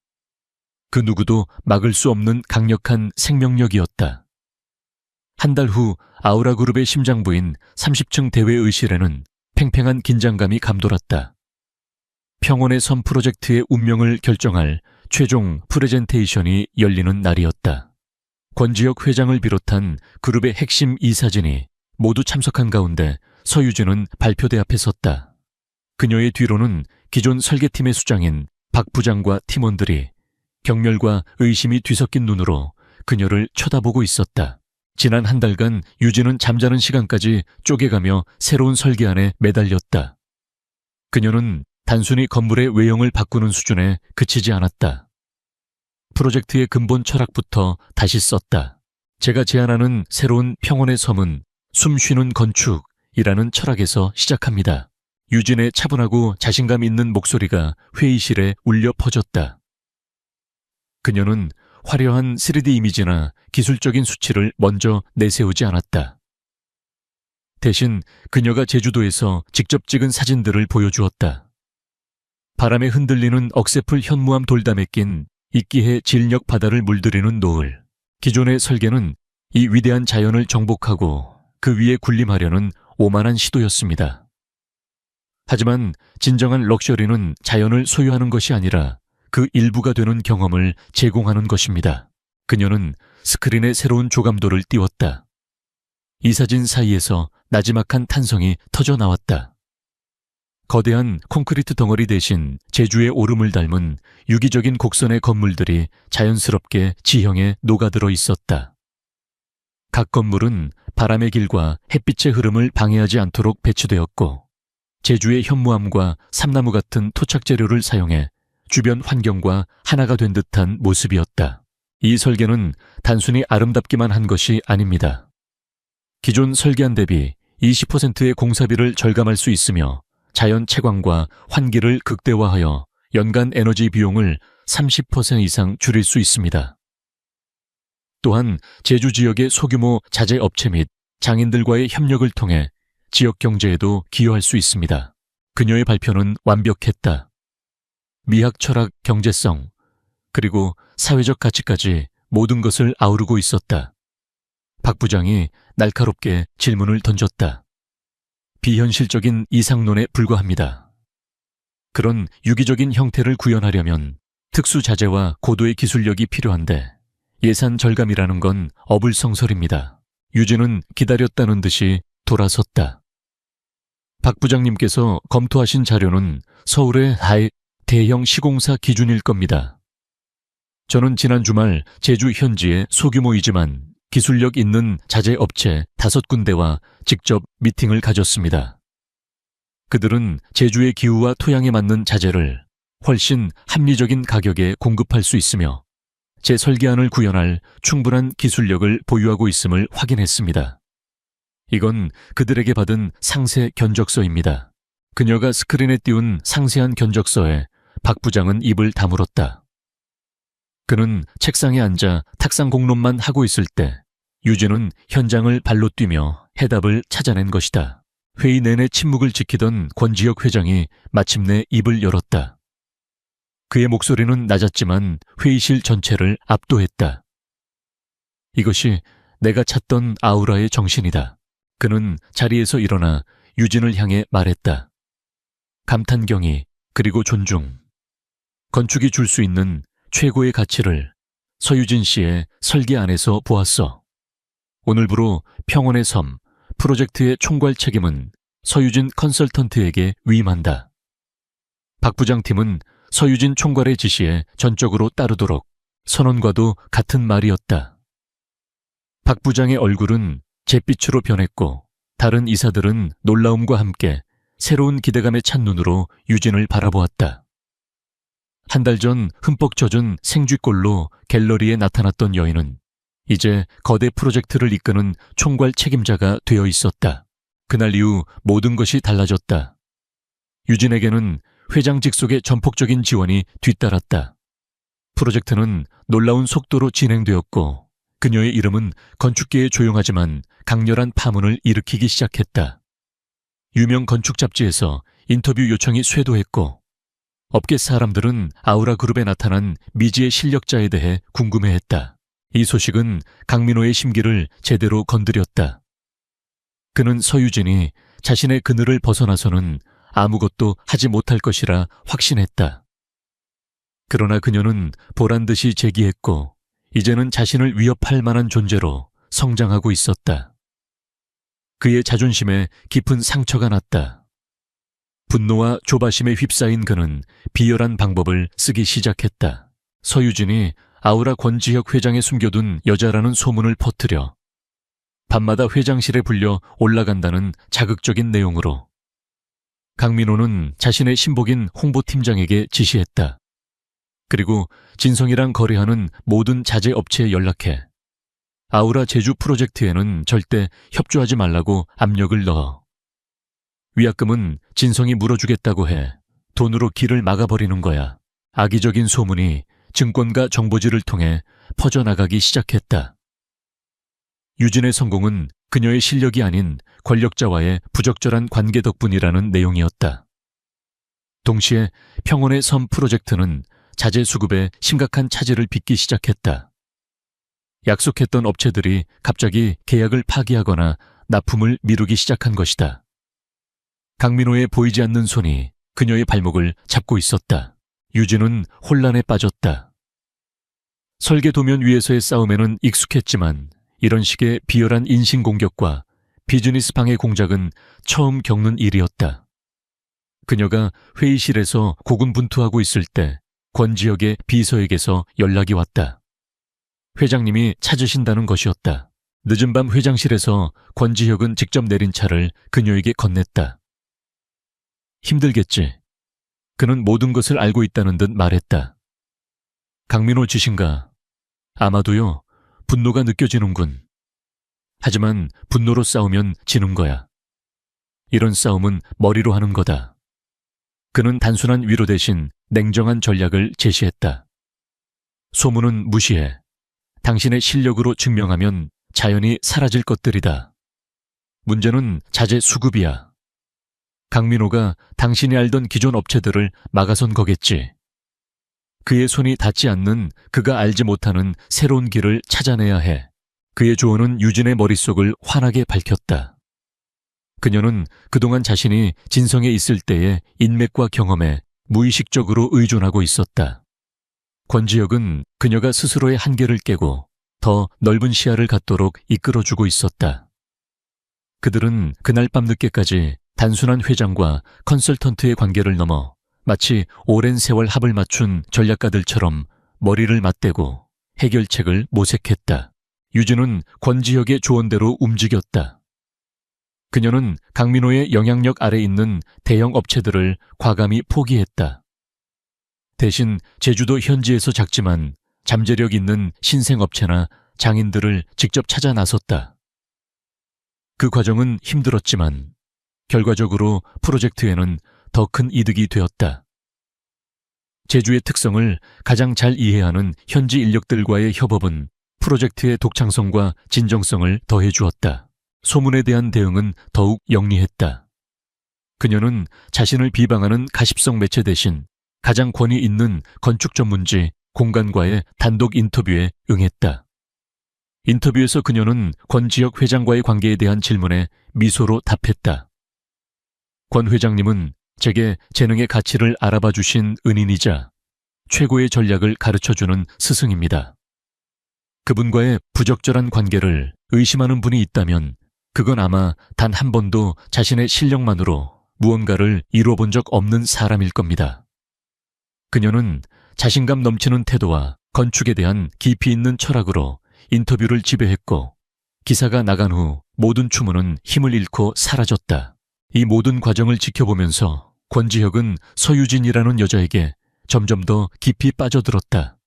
그 누구도 막을 수 없는 강력한 생명력이었다. 한 달 후 아우라그룹의 심장부인 30층 대회의실에는 팽팽한 긴장감이 감돌았다. 평원의 섬 프로젝트의 운명을 결정할 최종 프레젠테이션이 열리는 날이었다. 권지혁 회장을 비롯한 그룹의 핵심 이사진이 모두 참석한 가운데 서유진은 발표대 앞에 섰다. 그녀의 뒤로는 기존 설계팀의 수장인 박 부장과 팀원들이 경멸과 의심이 뒤섞인 눈으로 그녀를 쳐다보고 있었다. 지난 한 달간 유진은 잠자는 시간까지 쪼개가며 새로운 설계안에 매달렸다. 그녀는 단순히 건물의 외형을 바꾸는 수준에 그치지 않았다. 프로젝트의 근본 철학부터 다시 썼다. 제가 제안하는 새로운 평온의 섬은 숨 쉬는 건축이라는 철학에서 시작합니다. 유진의 차분하고 자신감 있는 목소리가 회의실에 울려 퍼졌다. 그녀는 화려한 3D 이미지나 기술적인 수치를 먼저 내세우지 않았다. 대신 그녀가 제주도에서 직접 찍은 사진들을 보여주었다. 바람에 흔들리는 억새풀 현무암 돌담에 낀 이끼해 진력 바다를 물들이는 노을. 기존의 설계는 이 위대한 자연을 정복하고 그 위에 군림하려는 오만한 시도였습니다. 하지만 진정한 럭셔리는 자연을 소유하는 것이 아니라 그 일부가 되는 경험을 제공하는 것입니다. 그녀는 스크린에 새로운 조감도를 띄웠다. 이 사진 사이에서 나지막한 탄성이 터져 나왔다. 거대한 콘크리트 덩어리 대신 제주의 오름을 닮은 유기적인 곡선의 건물들이 자연스럽게 지형에 녹아들어 있었다. 각 건물은 바람의 길과 햇빛의 흐름을 방해하지 않도록 배치되었고 제주의 현무암과 삼나무 같은 토착 재료를 사용해 주변 환경과 하나가 된 듯한 모습이었다. 이 설계는 단순히 아름답기만 한 것이 아닙니다. 기존 설계안 대비 20%의 공사비를 절감할 수 있으며 자연 채광과 환기를 극대화하여 연간 에너지 비용을 30% 이상 줄일 수 있습니다. 또한 제주 지역의 소규모 자재 업체 및 장인들과의 협력을 통해 지역 경제에도 기여할 수 있습니다. 그녀의 발표는 완벽했다. 미학, 철학, 경제성, 그리고 사회적 가치까지 모든 것을 아우르고 있었다. 박 부장이 날카롭게 질문을 던졌다. 비현실적인 이상론에 불과합니다. 그런 유기적인 형태를 구현하려면 특수 자재와 고도의 기술력이 필요한데 예산 절감이라는 건 어불성설입니다. 유진은 기다렸다는 듯이 돌아섰다. 박 부장님께서 검토하신 자료는 서울의 대형 시공사 기준일 겁니다. 저는 지난 주말 제주 현지의 소규모이지만 기술력 있는 자재 업체 5군데와 직접 미팅을 가졌습니다. 그들은 제주의 기후와 토양에 맞는 자재를 훨씬 합리적인 가격에 공급할 수 있으며 제 설계안을 구현할 충분한 기술력을 보유하고 있음을 확인했습니다. 이건 그들에게 받은 상세 견적서입니다. 그녀가 스크린에 띄운 상세한 견적서에 박 부장은 입을 다물었다. 그는 책상에 앉아 탁상 공론만 하고 있을 때 유진은 현장을 발로 뛰며 해답을 찾아낸 것이다. 회의 내내 침묵을 지키던 권지혁 회장이 마침내 입을 열었다. 그의 목소리는 낮았지만 회의실 전체를 압도했다. 이것이 내가 찾던 아우라의 정신이다. 그는 자리에서 일어나 유진을 향해 말했다. 감탄 경의 그리고 존중. 건축이 줄 수 있는 최고의 가치를 서유진 씨의 설계 안에서 보았어. 오늘부로 평온의 섬 프로젝트의 총괄 책임은 서유진 컨설턴트에게 위임한다. 박 부장팀은 서유진 총괄의 지시에 전적으로 따르도록 선언과도 같은 말이었다. 박 부장의 얼굴은 잿빛으로 변했고 다른 이사들은 놀라움과 함께 새로운 기대감에 찬 눈으로 유진을 바라보았다. 한 달 전 흠뻑 젖은 생쥐꼴로 갤러리에 나타났던 여인은 이제 거대 프로젝트를 이끄는 총괄 책임자가 되어 있었다. 그날 이후 모든 것이 달라졌다. 유진에게는 회장 직속의 전폭적인 지원이 뒤따랐다. 프로젝트는 놀라운 속도로 진행되었고 그녀의 이름은 건축계에 조용하지만 강렬한 파문을 일으키기 시작했다. 유명 건축 잡지에서 인터뷰 요청이 쇄도했고 업계 사람들은 아우라 그룹에 나타난 미지의 실력자에 대해 궁금해했다. 이 소식은 강민호의 심기를 제대로 건드렸다. 그는 서유진이 자신의 그늘을 벗어나서는 아무것도 하지 못할 것이라 확신했다. 그러나 그녀는 보란듯이 재기했고 이제는 자신을 위협할 만한 존재로 성장하고 있었다. 그의 자존심에 깊은 상처가 났다. 분노와 조바심에 휩싸인 그는 비열한 방법을 쓰기 시작했다. 서유진이 아우라 권지혁 회장에 숨겨둔 여자라는 소문을 퍼뜨려 밤마다 회장실에 불려 올라간다는 자극적인 내용으로 강민호는 자신의 신복인 홍보팀장에게 지시했다. 그리고 진성이랑 거래하는 모든 자재 업체에 연락해 아우라 제주 프로젝트에는 절대 협조하지 말라고 압력을 넣어 위약금은 진성이 물어주겠다고 해 돈으로 길을 막아버리는 거야. 악의적인 소문이 증권가 정보지를 통해 퍼져나가기 시작했다. 유진의 성공은 그녀의 실력이 아닌 권력자와의 부적절한 관계 덕분이라는 내용이었다. 동시에 평온의 섬 프로젝트는 자재 수급에 심각한 차질을 빚기 시작했다. 약속했던 업체들이 갑자기 계약을 파기하거나 납품을 미루기 시작한 것이다. 강민호의 보이지 않는 손이 그녀의 발목을 잡고 있었다. 유진은 혼란에 빠졌다. 설계도면 위에서의 싸움에는 익숙했지만 이런 식의 비열한 인신공격과 비즈니스 방해 공작은 처음 겪는 일이었다. 그녀가 회의실에서 고군분투하고 있을 때 권지혁의 비서에게서 연락이 왔다. 회장님이 찾으신다는 것이었다. 늦은 밤 회장실에서 권지혁은 직접 내린 차를 그녀에게 건넸다. 힘들겠지. 그는 모든 것을 알고 있다는 듯 말했다. 강민호 지신가? 아마도요. 분노가 느껴지는군. 하지만 분노로 싸우면 지는 거야. 이런 싸움은 머리로 하는 거다. 그는 단순한 위로 대신 냉정한 전략을 제시했다. 소문은 무시해. 당신의 실력으로 증명하면 자연히 사라질 것들이다. 문제는 자재 수급이야. 강민호가 당신이 알던 기존 업체들을 막아선 거겠지. 그의 손이 닿지 않는 그가 알지 못하는 새로운 길을 찾아내야 해. 그의 조언은 유진의 머릿속을 환하게 밝혔다. 그녀는 그동안 자신이 진성에 있을 때의 인맥과 경험에 무의식적으로 의존하고 있었다. 권지혁은 그녀가 스스로의 한계를 깨고 더 넓은 시야를 갖도록 이끌어주고 있었다. 그들은 그날 밤 늦게까지 단순한 회장과 컨설턴트의 관계를 넘어 마치 오랜 세월 합을 맞춘 전략가들처럼 머리를 맞대고 해결책을 모색했다. 유진은 권지혁의 조언대로 움직였다. 그녀는 강민호의 영향력 아래 있는 대형 업체들을 과감히 포기했다. 대신 제주도 현지에서 작지만 잠재력 있는 신생업체나 장인들을 직접 찾아 나섰다. 그 과정은 힘들었지만 결과적으로 프로젝트에는 더 큰 이득이 되었다. 제주의 특성을 가장 잘 이해하는 현지 인력들과의 협업은 프로젝트의 독창성과 진정성을 더해주었다. 소문에 대한 대응은 더욱 영리했다. 그녀는 자신을 비방하는 가십성 매체 대신 가장 권위 있는 건축 전문지 공간과의 단독 인터뷰에 응했다. 인터뷰에서 그녀는 권지혁 회장과의 관계에 대한 질문에 미소로 답했다. 권 회장님은 제게 재능의 가치를 알아봐 주신 은인이자 최고의 전략을 가르쳐주는 스승입니다. 그분과의 부적절한 관계를 의심하는 분이 있다면 그건 아마 단 한 번도 자신의 실력만으로 무언가를 이뤄본 적 없는 사람일 겁니다. 그녀는 자신감 넘치는 태도와 건축에 대한 깊이 있는 철학으로 인터뷰를 지배했고 기사가 나간 후 모든 추문은 힘을 잃고 사라졌다. 이 모든 과정을 지켜보면서 권지혁은 서유진이라는 여자에게 점점 더 깊이 빠져들었다.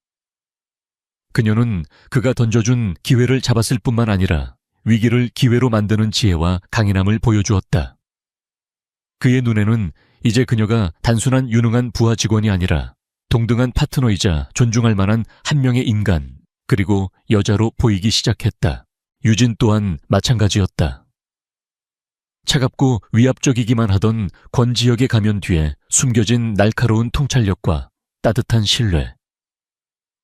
그녀는 그가 던져준 기회를 잡았을 뿐만 아니라 위기를 기회로 만드는 지혜와 강인함을 보여주었다. 그의 눈에는 이제 그녀가 단순한 유능한 부하 직원이 아니라 동등한 파트너이자 존중할 만한 한 명의 인간, 그리고 여자로 보이기 시작했다. 유진 또한 마찬가지였다. 차갑고 위압적이기만 하던 권지혁의 가면 뒤에 숨겨진 날카로운 통찰력과 따뜻한 신뢰,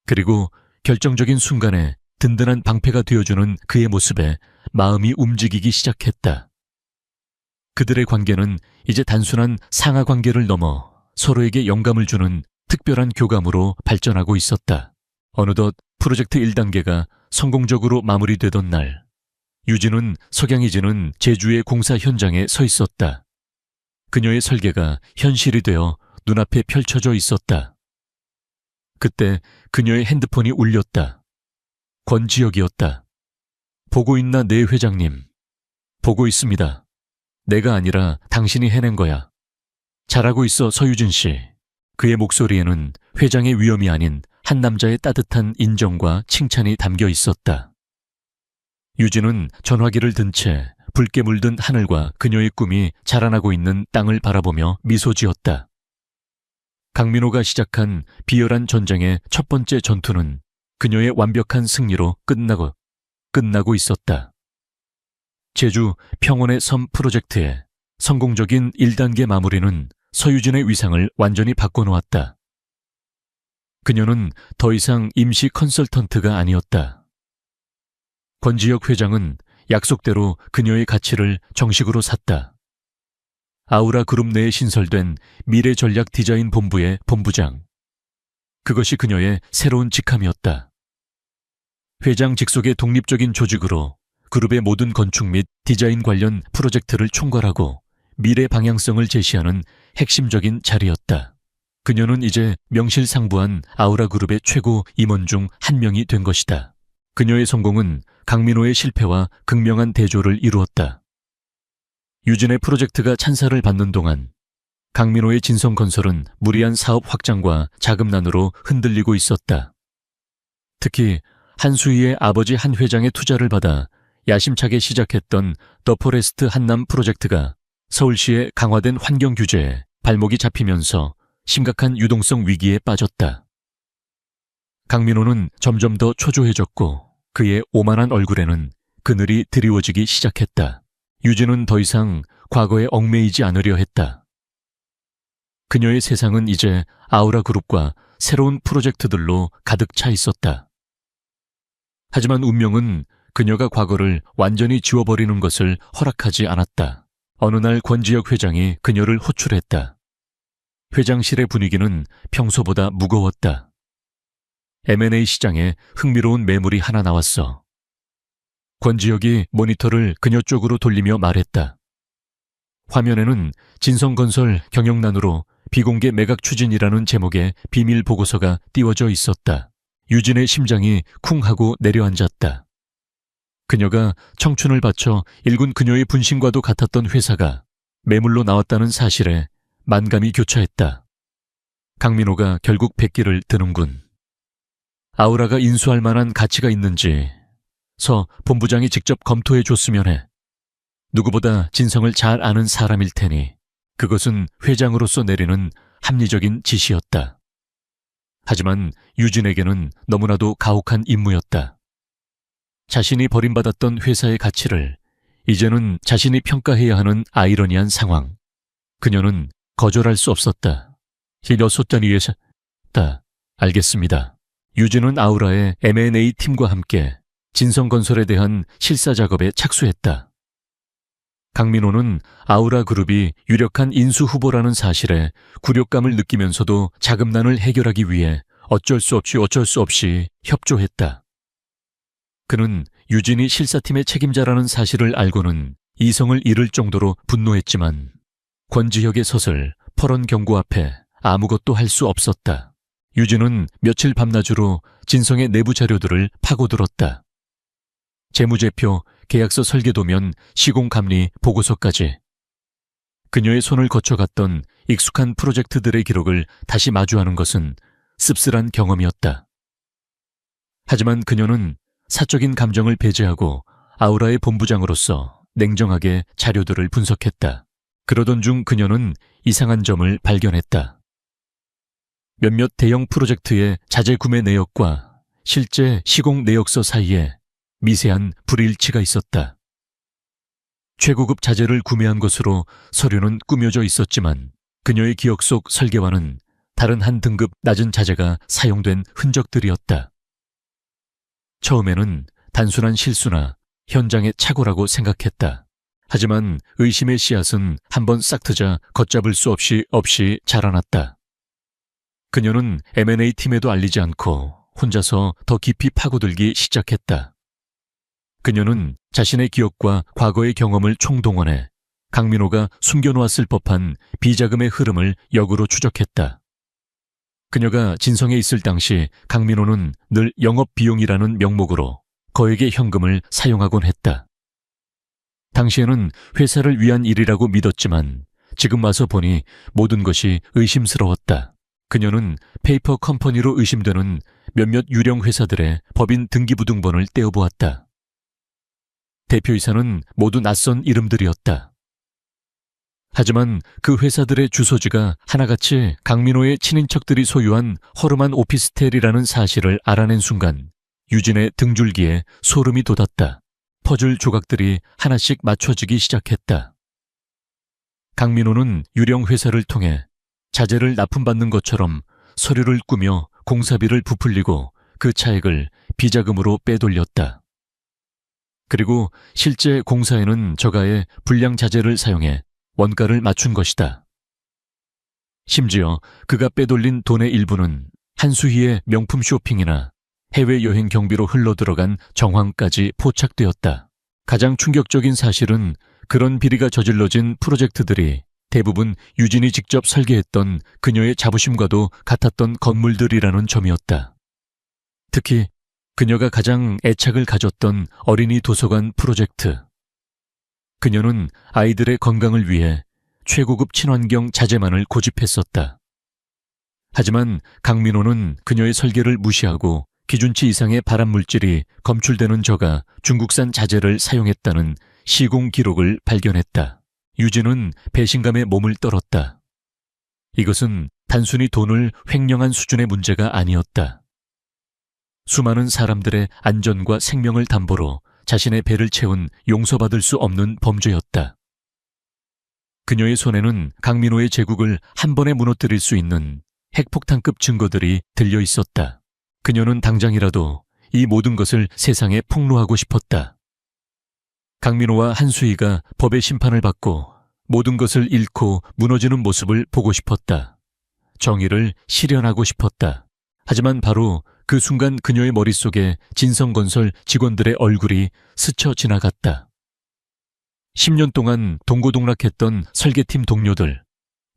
그리고 결정적인 순간에 든든한 방패가 되어주는 그의 모습에 마음이 움직이기 시작했다. 그들의 관계는 이제 단순한 상하 관계를 넘어 서로에게 영감을 주는 특별한 교감으로 발전하고 있었다. 어느덧 프로젝트 1단계가 성공적으로 마무리되던 날, 유진은 석양이 지는 제주의 공사 현장에 서 있었다. 그녀의 설계가 현실이 되어 눈앞에 펼쳐져 있었다. 그때 그녀의 핸드폰이 울렸다. 권지혁이었다. 보고 있나, 네 회장님? 보고 있습니다. 내가 아니라 당신이 해낸 거야. 잘하고 있어, 서유진 씨. 그의 목소리에는 회장의 위험이 아닌 한 남자의 따뜻한 인정과 칭찬이 담겨 있었다. 유진은 전화기를 든 채 붉게 물든 하늘과 그녀의 꿈이 자라나고 있는 땅을 바라보며 미소 지었다. 강민호가 시작한 비열한 전쟁의 첫 번째 전투는 그녀의 완벽한 승리로 끝나고 있었다. 제주 평원의 섬 프로젝트의 성공적인 1단계 마무리는 서유진의 위상을 완전히 바꿔놓았다. 그녀는 더 이상 임시 컨설턴트가 아니었다. 권지혁 회장은 약속대로 그녀의 가치를 정식으로 샀다. 아우라 그룹 내에 신설된 미래전략 디자인 본부의 본부장. 그것이 그녀의 새로운 직함이었다. 회장 직속의 독립적인 조직으로 그룹의 모든 건축 및 디자인 관련 프로젝트를 총괄하고 미래 방향성을 제시하는 핵심적인 자리였다. 그녀는 이제 명실상부한 아우라 그룹의 최고 임원 중 한 명이 된 것이다. 그녀의 성공은 강민호의 실패와 극명한 대조를 이루었다. 유진의 프로젝트가 찬사를 받는 동안 강민호의 진성건설은 무리한 사업 확장과 자금난으로 흔들리고 있었다. 특히 한수희의 아버지 한 회장의 투자를 받아 야심차게 시작했던 더 포레스트 한남 프로젝트가 서울시의 강화된 환경 규제에 발목이 잡히면서 심각한 유동성 위기에 빠졌다. 강민호는 점점 더 초조해졌고 그의 오만한 얼굴에는 그늘이 드리워지기 시작했다. 유진은 더 이상 과거에 얽매이지 않으려 했다. 그녀의 세상은 이제 아우라 그룹과 새로운 프로젝트들로 가득 차 있었다. 하지만 운명은 그녀가 과거를 완전히 지워버리는 것을 허락하지 않았다. 어느 날 권지혁 회장이 그녀를 호출했다. 회장실의 분위기는 평소보다 무거웠다. M&A 시장에 흥미로운 매물이 하나 나왔어. 권지혁이 모니터를 그녀 쪽으로 돌리며 말했다. 화면에는 진성건설 경영난으로 비공개 매각 추진이라는 제목의 비밀 보고서가 띄워져 있었다. 유진의 심장이 쿵 하고 내려앉았다. 그녀가 청춘을 바쳐 일군 그녀의 분신과도 같았던 회사가 매물로 나왔다는 사실에 만감이 교차했다. 강민호가 결국 백기를 드는군. 아우라가 인수할 만한 가치가 있는지 서 본부장이 직접 검토해 줬으면 해. 누구보다 진성을 잘 아는 사람일 테니 그것은 회장으로서 내리는 합리적인 지시였다. 하지만 유진에게는 너무나도 가혹한 임무였다. 자신이 버림받았던 회사의 가치를 이제는 자신이 평가해야 하는 아이러니한 상황. 그녀는 거절할 수 없었다. 힐러소단 위에서 알겠습니다. 유진은 아우라의 M&A 팀과 함께 진성건설에 대한 실사 작업에 착수했다. 강민호는 아우라 그룹이 유력한 인수 후보라는 사실에 굴욕감을 느끼면서도 자금난을 해결하기 위해 어쩔 수 없이 협조했다. 그는 유진이 실사팀의 책임자라는 사실을 알고는 이성을 잃을 정도로 분노했지만 권지혁의 서슬, 퍼런 경고 앞에 아무것도 할 수 없었다. 유진은 며칠 밤낮으로 진성의 내부 자료들을 파고들었다. 재무제표, 계약서 설계도면, 시공감리, 보고서까지. 그녀의 손을 거쳐갔던 익숙한 프로젝트들의 기록을 다시 마주하는 것은 씁쓸한 경험이었다. 하지만 그녀는 사적인 감정을 배제하고 아우라의 본부장으로서 냉정하게 자료들을 분석했다. 그러던 중 그녀는 이상한 점을 발견했다. 몇몇 대형 프로젝트의 자재 구매 내역과 실제 시공 내역서 사이에 미세한 불일치가 있었다. 최고급 자재를 구매한 것으로 서류는 꾸며져 있었지만 그녀의 기억 속 설계와는 다른 한 등급 낮은 자재가 사용된 흔적들이었다. 처음에는 단순한 실수나 현장의 착오라고 생각했다. 하지만 의심의 씨앗은 한번 싹 트자 걷잡을 수 없이 자라났다. 그녀는 M&A 팀에도 알리지 않고 혼자서 더 깊이 파고들기 시작했다. 그녀는 자신의 기억과 과거의 경험을 총동원해 강민호가 숨겨놓았을 법한 비자금의 흐름을 역으로 추적했다. 그녀가 진성에 있을 당시 강민호는 늘 영업비용이라는 명목으로 거액의 현금을 사용하곤 했다. 당시에는 회사를 위한 일이라고 믿었지만 지금 와서 보니 모든 것이 의심스러웠다. 그녀는 페이퍼 컴퍼니로 의심되는 몇몇 유령 회사들의 법인 등기부등본을 떼어보았다. 대표이사는 모두 낯선 이름들이었다. 하지만 그 회사들의 주소지가 하나같이 강민호의 친인척들이 소유한 허름한 오피스텔이라는 사실을 알아낸 순간 유진의 등줄기에 소름이 돋았다. 퍼즐 조각들이 하나씩 맞춰지기 시작했다. 강민호는 유령 회사를 통해 자재를 납품받는 것처럼 서류를 꾸며 공사비를 부풀리고 그 차액을 비자금으로 빼돌렸다. 그리고 실제 공사에는 저가의 불량 자재를 사용해 원가를 맞춘 것이다. 심지어 그가 빼돌린 돈의 일부는 한수희의 명품 쇼핑이나 해외여행 경비로 흘러들어간 정황까지 포착되었다. 가장 충격적인 사실은 그런 비리가 저질러진 프로젝트들이 대부분 유진이 직접 설계했던 그녀의 자부심과도 같았던 건물들이라는 점이었다. 특히 그녀가 가장 애착을 가졌던 어린이 도서관 프로젝트. 그녀는 아이들의 건강을 위해 최고급 친환경 자재만을 고집했었다. 하지만 강민호는 그녀의 설계를 무시하고 기준치 이상의 발암물질이 검출되는 저가 중국산 자재를 사용했다는 시공 기록을 발견했다. 유진은 배신감에 몸을 떨었다. 이것은 단순히 돈을 횡령한 수준의 문제가 아니었다. 수많은 사람들의 안전과 생명을 담보로 자신의 배를 채운 용서받을 수 없는 범죄였다. 그녀의 손에는 강민호의 제국을 한 번에 무너뜨릴 수 있는 핵폭탄급 증거들이 들려 있었다. 그녀는 당장이라도 이 모든 것을 세상에 폭로하고 싶었다. 강민호와 한수희가 법의 심판을 받고 모든 것을 잃고 무너지는 모습을 보고 싶었다. 정의를 실현하고 싶었다. 하지만 바로 그 순간 그녀의 머릿속에 진성건설 직원들의 얼굴이 스쳐 지나갔다. 10년 동안 동고동락했던 설계팀 동료들,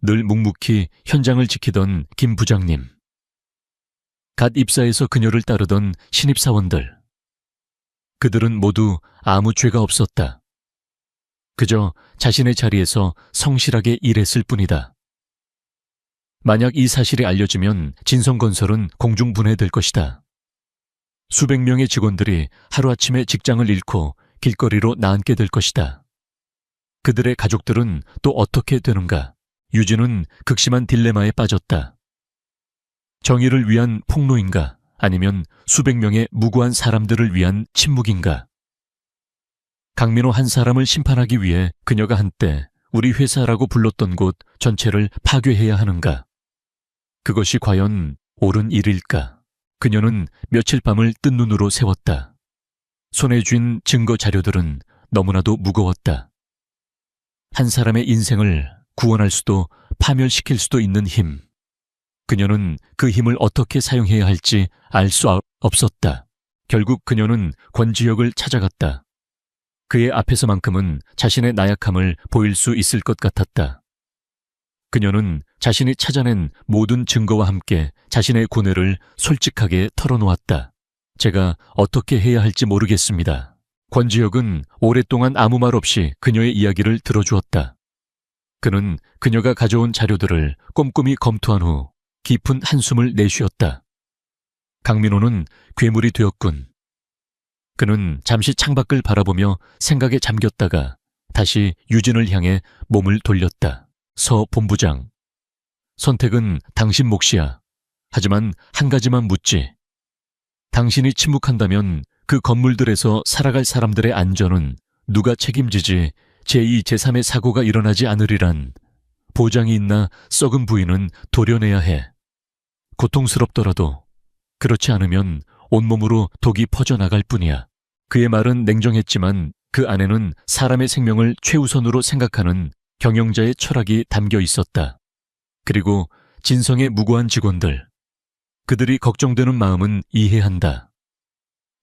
늘 묵묵히 현장을 지키던 김 부장님, 갓 입사해서 그녀를 따르던 신입사원들, 그들은 모두 아무 죄가 없었다. 그저 자신의 자리에서 성실하게 일했을 뿐이다. 만약 이 사실이 알려지면 진성건설은 공중분해될 것이다. 수백 명의 직원들이 하루아침에 직장을 잃고 길거리로 나앉게 될 것이다. 그들의 가족들은 또 어떻게 되는가? 유진은 극심한 딜레마에 빠졌다. 정의를 위한 폭로인가? 아니면 수백 명의 무고한 사람들을 위한 침묵인가? 강민호 한 사람을 심판하기 위해 그녀가 한때 우리 회사라고 불렀던 곳 전체를 파괴해야 하는가? 그것이 과연 옳은 일일까? 그녀는 며칠 밤을 뜬 눈으로 세웠다. 손에 쥔 증거 자료들은 너무나도 무거웠다. 한 사람의 인생을 구원할 수도 파멸시킬 수도 있는 힘. 그녀는 그 힘을 어떻게 사용해야 할지 알 수 없었다. 결국 그녀는 권지혁을 찾아갔다. 그의 앞에서만큼은 자신의 나약함을 보일 수 있을 것 같았다. 그녀는 자신이 찾아낸 모든 증거와 함께 자신의 고뇌를 솔직하게 털어놓았다. 제가 어떻게 해야 할지 모르겠습니다. 권지혁은 오랫동안 아무 말 없이 그녀의 이야기를 들어주었다. 그는 그녀가 가져온 자료들을 꼼꼼히 검토한 후 깊은 한숨을 내쉬었다. 강민호는 괴물이 되었군. 그는 잠시 창밖을 바라보며 생각에 잠겼다가 다시 유진을 향해 몸을 돌렸다. 서 본부장, 선택은 당신 몫이야. 하지만 한 가지만 묻지. 당신이 침묵한다면 그 건물들에서 살아갈 사람들의 안전은 누가 책임지지 제2, 제3의 사고가 일어나지 않으리란 보장이 있나 썩은 부인은 도려내야 해. 고통스럽더라도 그렇지 않으면 온몸으로 독이 퍼져나갈 뿐이야. 그의 말은 냉정했지만 그 안에는 사람의 생명을 최우선으로 생각하는 경영자의 철학이 담겨 있었다. 그리고 진성의 무고한 직원들, 그들이 걱정되는 마음은 이해한다.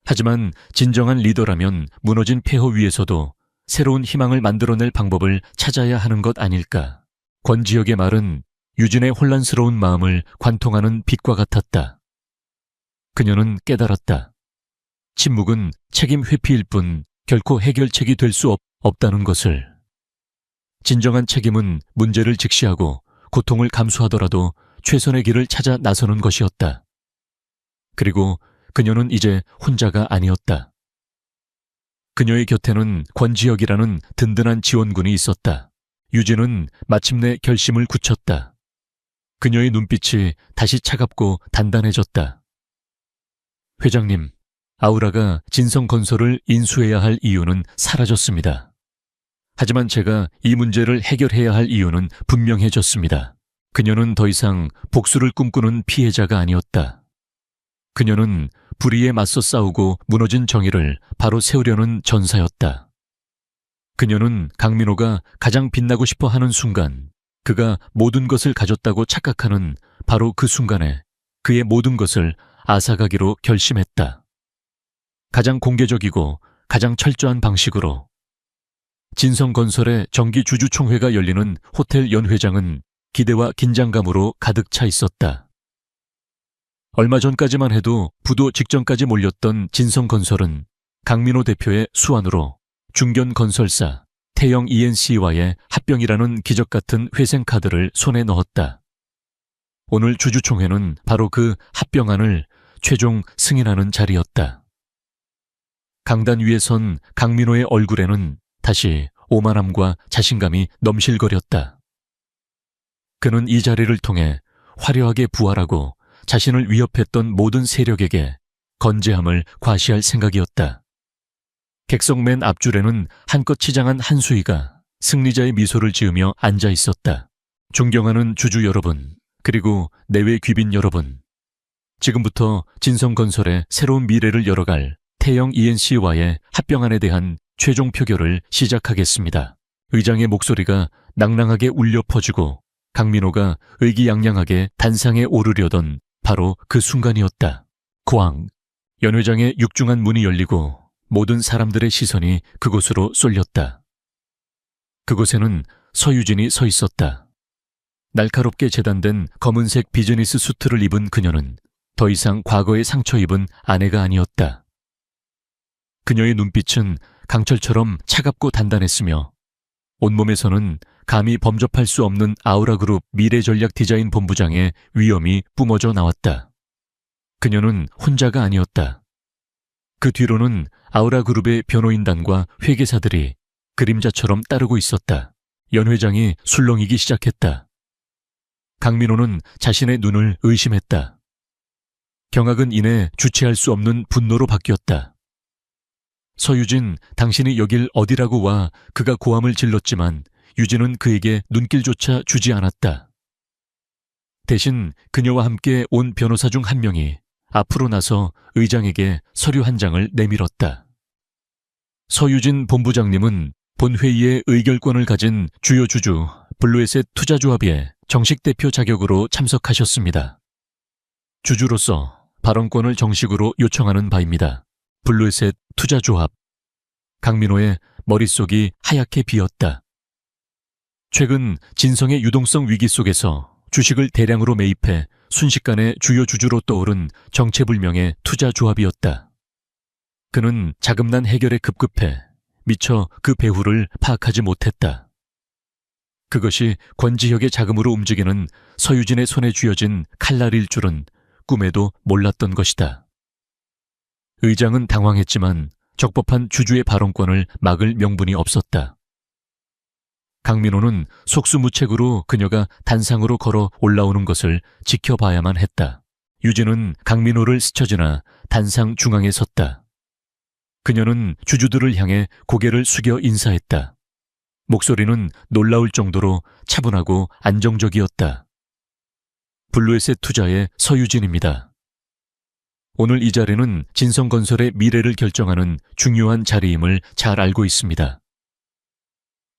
하지만 진정한 리더라면 무너진 폐허 위에서도 새로운 희망을 만들어낼 방법을 찾아야 하는 것 아닐까. 권지혁의 말은 유진의 혼란스러운 마음을 관통하는 빛과 같았다. 그녀는 깨달았다. 침묵은 책임 회피일 뿐 결코 해결책이 될 수 없다는 것을. 진정한 책임은 문제를 직시하고 고통을 감수하더라도 최선의 길을 찾아 나서는 것이었다. 그리고 그녀는 이제 혼자가 아니었다. 그녀의 곁에는 권지혁이라는 든든한 지원군이 있었다. 유진은 마침내 결심을 굳혔다. 그녀의 눈빛이 다시 차갑고 단단해졌다. 회장님, 아우라가 진성건설을 인수해야 할 이유는 사라졌습니다. 하지만 제가 이 문제를 해결해야 할 이유는 분명해졌습니다. 그녀는 더 이상 복수를 꿈꾸는 피해자가 아니었다. 그녀는 불의에 맞서 싸우고 무너진 정의를 바로 세우려는 전사였다. 그녀는 강민호가 가장 빛나고 싶어 하는 순간, 그가 모든 것을 가졌다고 착각하는 바로 그 순간에 그의 모든 것을 앗아가기로 결심했다. 가장 공개적이고 가장 철저한 방식으로. 진성건설의 정기 주주총회가 열리는 호텔 연회장은 기대와 긴장감으로 가득 차 있었다. 얼마 전까지만 해도 부도 직전까지 몰렸던 진성건설은 강민호 대표의 수완으로 중견건설사 태영 ENC와의 합병이라는 기적같은 회생카드를 손에 넣었다. 오늘 주주총회는 바로 그 합병안을 최종 승인하는 자리였다. 강단 위에 선 강민호의 얼굴에는 다시 오만함과 자신감이 넘실거렸다. 그는 이 자리를 통해 화려하게 부활하고 자신을 위협했던 모든 세력에게 건재함을 과시할 생각이었다. 객석 맨 앞줄에는 한껏 치장한 한수희가 승리자의 미소를 지으며 앉아 있었다. 존경하는 주주 여러분, 그리고 내외 귀빈 여러분. 지금부터 진성건설의 새로운 미래를 열어갈 태영 ENC와의 합병안에 대한 최종 표결을 시작하겠습니다. 의장의 목소리가 낭랑하게 울려 퍼지고 강민호가 의기양양하게 단상에 오르려던 바로 그 순간이었다. 고항, 연회장의 육중한 문이 열리고 모든 사람들의 시선이 그곳으로 쏠렸다. 그곳에는 서유진이 서 있었다. 날카롭게 재단된 검은색 비즈니스 수트를 입은 그녀는 더 이상 과거에 상처 입은 아내가 아니었다. 그녀의 눈빛은 강철처럼 차갑고 단단했으며 온몸에서는 감히 범접할 수 없는 아우라그룹 미래전략 디자인 본부장의 위엄이 뿜어져 나왔다. 그녀는 혼자가 아니었다. 그 뒤로는 아우라그룹의 변호인단과 회계사들이 그림자처럼 따르고 있었다. 연 회장이 술렁이기 시작했다. 강민호는 자신의 눈을 의심했다. 경악은 이내 주체할 수 없는 분노로 바뀌었다. 서유진, 당신이 여길 어디라고 와. 그가 고함을 질렀지만 유진은 그에게 눈길조차 주지 않았다. 대신 그녀와 함께 온 변호사 중 한 명이 앞으로 나서 의장에게 서류 한 장을 내밀었다. 서유진 본부장님은 본회의의 의결권을 가진 주요 주주 블루에셋 투자조합의 정식 대표 자격으로 참석하셨습니다. 주주로서 발언권을 정식으로 요청하는 바입니다. 블루에셋 투자조합. 강민호의 머릿속이 하얗게 비었다. 최근 진성의 유동성 위기 속에서 주식을 대량으로 매입해 순식간에 주요 주주로 떠오른 정체불명의 투자조합이었다. 그는 자금난 해결에 급급해 미처 그 배후를 파악하지 못했다. 그것이 권지혁의 자금으로 움직이는 서유진의 손에 쥐어진 칼날일 줄은 꿈에도 몰랐던 것이다. 의장은 당황했지만 적법한 주주의 발언권을 막을 명분이 없었다. 강민호는 속수무책으로 그녀가 단상으로 걸어 올라오는 것을 지켜봐야만 했다. 유진은 강민호를 스쳐지나 단상 중앙에 섰다. 그녀는 주주들을 향해 고개를 숙여 인사했다. 목소리는 놀라울 정도로 차분하고 안정적이었다. 블루에셋 투자의 서유진입니다. 오늘 이 자리는 진성건설의 미래를 결정하는 중요한 자리임을 잘 알고 있습니다.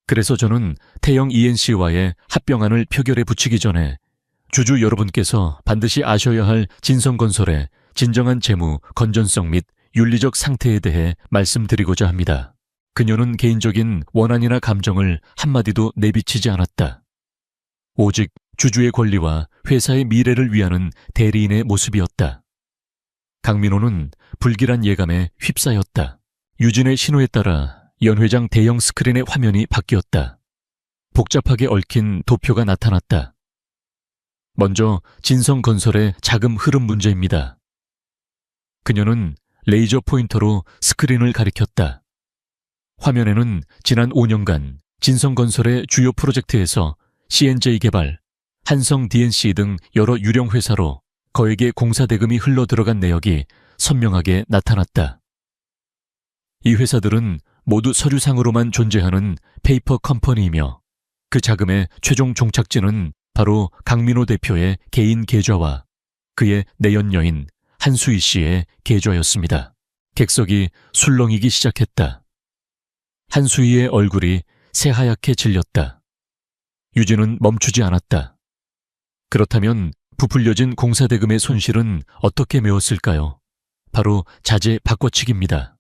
그래서 저는 태영 ENC와의 합병안을 표결에 붙이기 전에 주주 여러분께서 반드시 아셔야 할 진성건설의 진정한 재무, 건전성 및 윤리적 상태에 대해 말씀드리고자 합니다. 그녀는 개인적인 원한이나 감정을 한마디도 내비치지 않았다. 오직 주주의 권리와 회사의 미래를 위하는 대리인의 모습이었다. 강민호는 불길한 예감에 휩싸였다. 유진의 신호에 따라 연 회장 대형 스크린의 화면이 바뀌었다. 복잡하게 얽힌 도표가 나타났다. 먼저 진성건설의 자금 흐름 문제입니다. 그녀는 레이저 포인터로 스크린을 가리켰다. 화면에는 지난 5년간 진성건설의 주요 프로젝트에서 CNJ 개발, 한성 DNC 등 여러 유령 회사로 거액의 공사 대금이 흘러 들어간 내역이 선명하게 나타났다. 이 회사들은 모두 서류상으로만 존재하는 페이퍼 컴퍼니이며 그 자금의 최종 종착지는 바로 강민호 대표의 개인 계좌와 그의 내연 여인 한수희 씨의 계좌였습니다. 객석이 술렁이기 시작했다. 한수희의 얼굴이 새하얗게 질렸다. 유진은 멈추지 않았다. 그렇다면 부풀려진 공사대금의 손실은 어떻게 메웠을까요? 바로 자재 바꿔치기입니다.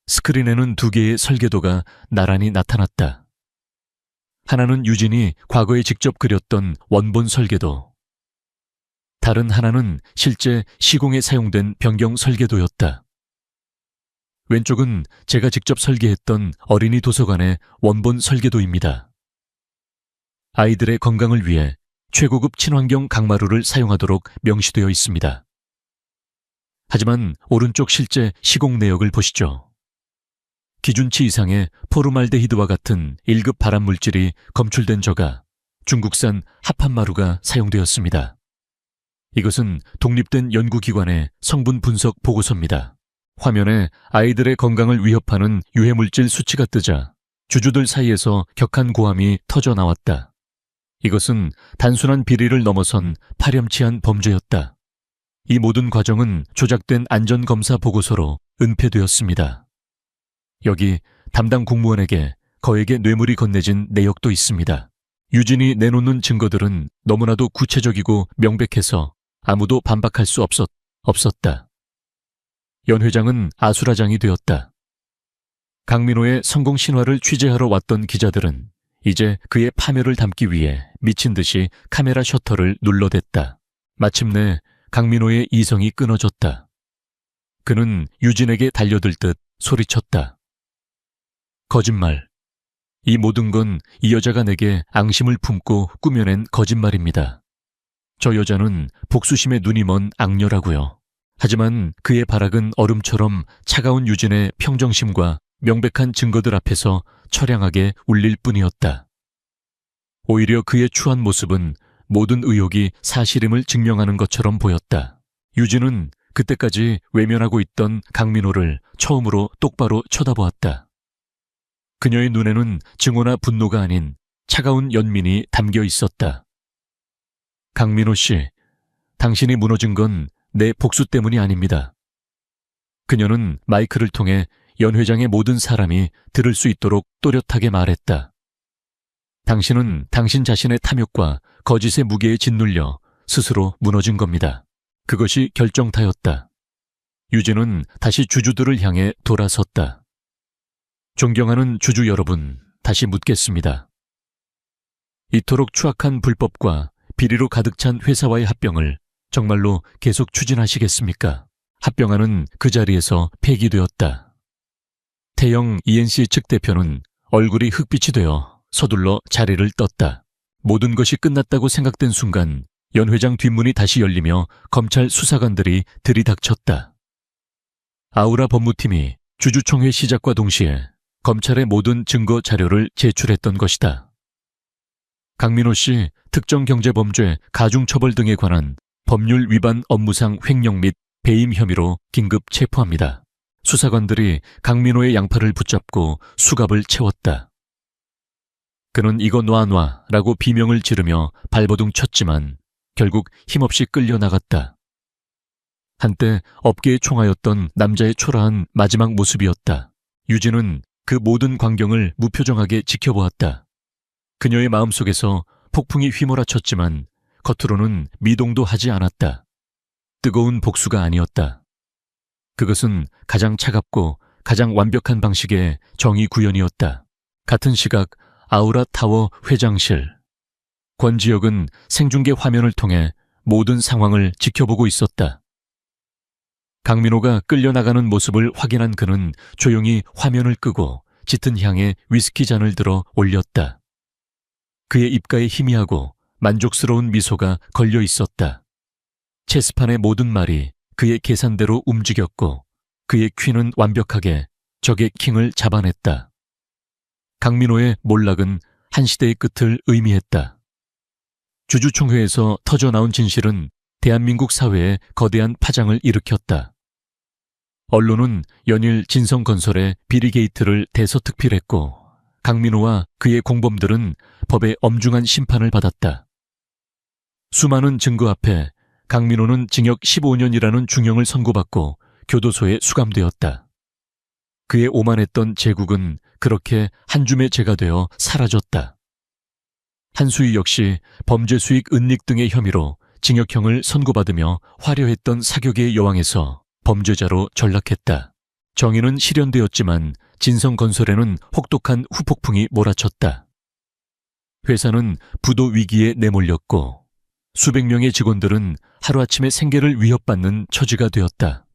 스크린에는 두 개의 설계도가 나란히 나타났다. 하나는 유진이 과거에 직접 그렸던 원본 설계도. 다른 하나는 실제 시공에 사용된 변경 설계도였다. 왼쪽은 제가 직접 설계했던 어린이 도서관의 원본 설계도입니다. 아이들의 건강을 위해 최고급 친환경 강마루를 사용하도록 명시되어 있습니다. 하지만 오른쪽 실제 시공 내역을 보시죠. 기준치 이상의 포르말데히드와 같은 1급 발암물질이 검출된 저가 중국산 합판마루가 사용되었습니다. 이것은 독립된 연구기관의 성분 분석 보고서입니다. 화면에 아이들의 건강을 위협하는 유해물질 수치가 뜨자 주주들 사이에서 격한 고함이 터져 나왔다. 이것은 단순한 비리를 넘어선 파렴치한 범죄였다. 이 모든 과정은 조작된 안전검사 보고서로 은폐되었습니다. 여기 담당 공무원에게 거액의 뇌물이 건네진 내역도 있습니다. 유진이 내놓는 증거들은 너무나도 구체적이고 명백해서 아무도 반박할 수 없었다. 연 회장은 아수라장이 되었다. 강민호의 성공 신화를 취재하러 왔던 기자들은 이제 그의 파멸을 담기 위해 미친 듯이 카메라 셔터를 눌러댔다. 마침내 강민호의 이성이 끊어졌다. 그는 유진에게 달려들 듯 소리쳤다. 거짓말. 이 모든 건 이 여자가 내게 앙심을 품고 꾸며낸 거짓말입니다. 저 여자는 복수심에 눈이 먼 악녀라고요. 하지만 그의 발악은 얼음처럼 차가운 유진의 평정심과 명백한 증거들 앞에서 처량하게 울릴 뿐이었다. 오히려 그의 추한 모습은 모든 의혹이 사실임을 증명하는 것처럼 보였다. 유진은 그때까지 외면하고 있던 강민호를 처음으로 똑바로 쳐다보았다. 그녀의 눈에는 증오나 분노가 아닌 차가운 연민이 담겨 있었다. 강민호 씨, 당신이 무너진 건 내 복수 때문이 아닙니다. 그녀는 마이크를 통해 연 회장의 모든 사람이 들을 수 있도록 또렷하게 말했다. 당신은 당신 자신의 탐욕과 거짓의 무게에 짓눌려 스스로 무너진 겁니다. 그것이 결정타였다. 유진은 다시 주주들을 향해 돌아섰다. 존경하는 주주 여러분, 다시 묻겠습니다. 이토록 추악한 불법과 비리로 가득 찬 회사와의 합병을 정말로 계속 추진하시겠습니까? 합병안은 그 자리에서 폐기되었다. 태영 ENC 측 대표는 얼굴이 흑빛이 되어 서둘러 자리를 떴다. 모든 것이 끝났다고 생각된 순간 연 회장 뒷문이 다시 열리며 검찰 수사관들이 들이닥쳤다. 아우라 법무팀이 주주총회 시작과 동시에 검찰의 모든 증거 자료를 제출했던 것이다. 강민호 씨 특정경제범죄 가중처벌 등에 관한 법률 위반 업무상 횡령 및 배임 혐의로 긴급 체포합니다. 수사관들이 강민호의 양팔을 붙잡고 수갑을 채웠다. 그는 이거 놔라고 비명을 지르며 발버둥 쳤지만 결국 힘없이 끌려나갔다. 한때 업계의 총하였던 남자의 초라한 마지막 모습이었다. 유진은 그 모든 광경을 무표정하게 지켜보았다. 그녀의 마음속에서 폭풍이 휘몰아쳤지만 겉으로는 미동도 하지 않았다. 뜨거운 복수가 아니었다. 그것은 가장 차갑고 가장 완벽한 방식의 정의 구현이었다. 같은 시각 아우라타워 회장실. 권지혁은 생중계 화면을 통해 모든 상황을 지켜보고 있었다. 강민호가 끌려나가는 모습을 확인한 그는 조용히 화면을 끄고 짙은 향에 위스키 잔을 들어 올렸다. 그의 입가에 희미하고 만족스러운 미소가 걸려 있었다. 체스판의 모든 말이 그의 계산대로 움직였고 그의 퀸은 완벽하게 적의 킹을 잡아냈다. 강민호의 몰락은 한 시대의 끝을 의미했다. 주주총회에서 터져나온 진실은 대한민국 사회에 거대한 파장을 일으켰다. 언론은 연일 진성건설의 비리 게이트를 대서특필했고 강민호와 그의 공범들은 법의 엄중한 심판을 받았다. 수많은 증거 앞에 강민호는 징역 15년이라는 중형을 선고받고 교도소에 수감되었다. 그의 오만했던 제국은 그렇게 한 줌의 재가 되어 사라졌다. 한수희 역시 범죄 수익 은닉 등의 혐의로 징역형을 선고받으며 화려했던 사교계의 여왕에서 범죄자로 전락했다. 정의는 실현되었지만 진성건설에는 혹독한 후폭풍이 몰아쳤다. 회사는 부도 위기에 내몰렸고 수백 명의 직원들은 하루아침에 생계를 위협받는 처지가 되었다.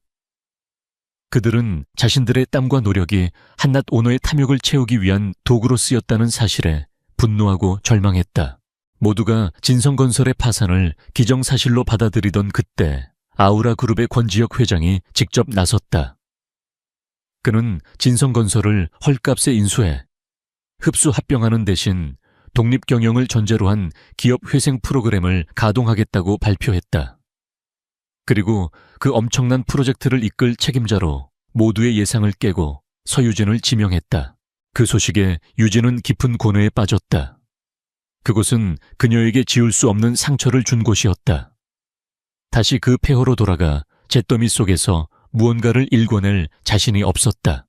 그들은 자신들의 땀과 노력이 한낱 오너의 탐욕을 채우기 위한 도구로 쓰였다는 사실에 분노하고 절망했다. 모두가 진성건설의 파산을 기정사실로 받아들이던 그때 아우라그룹의 권지혁 회장이 직접 나섰다. 그는 진성건설을 헐값에 인수해 흡수 합병하는 대신 독립경영을 전제로 한 기업회생 프로그램을 가동하겠다고 발표했다. 그리고 그 엄청난 프로젝트를 이끌 책임자로 모두의 예상을 깨고 서유진을 지명했다. 그 소식에 유진은 깊은 고뇌에 빠졌다. 그곳은 그녀에게 지울 수 없는 상처를 준 곳이었다. 다시 그 폐허로 돌아가 잿더미 속에서 무언가를 일궈낼 자신이 없었다.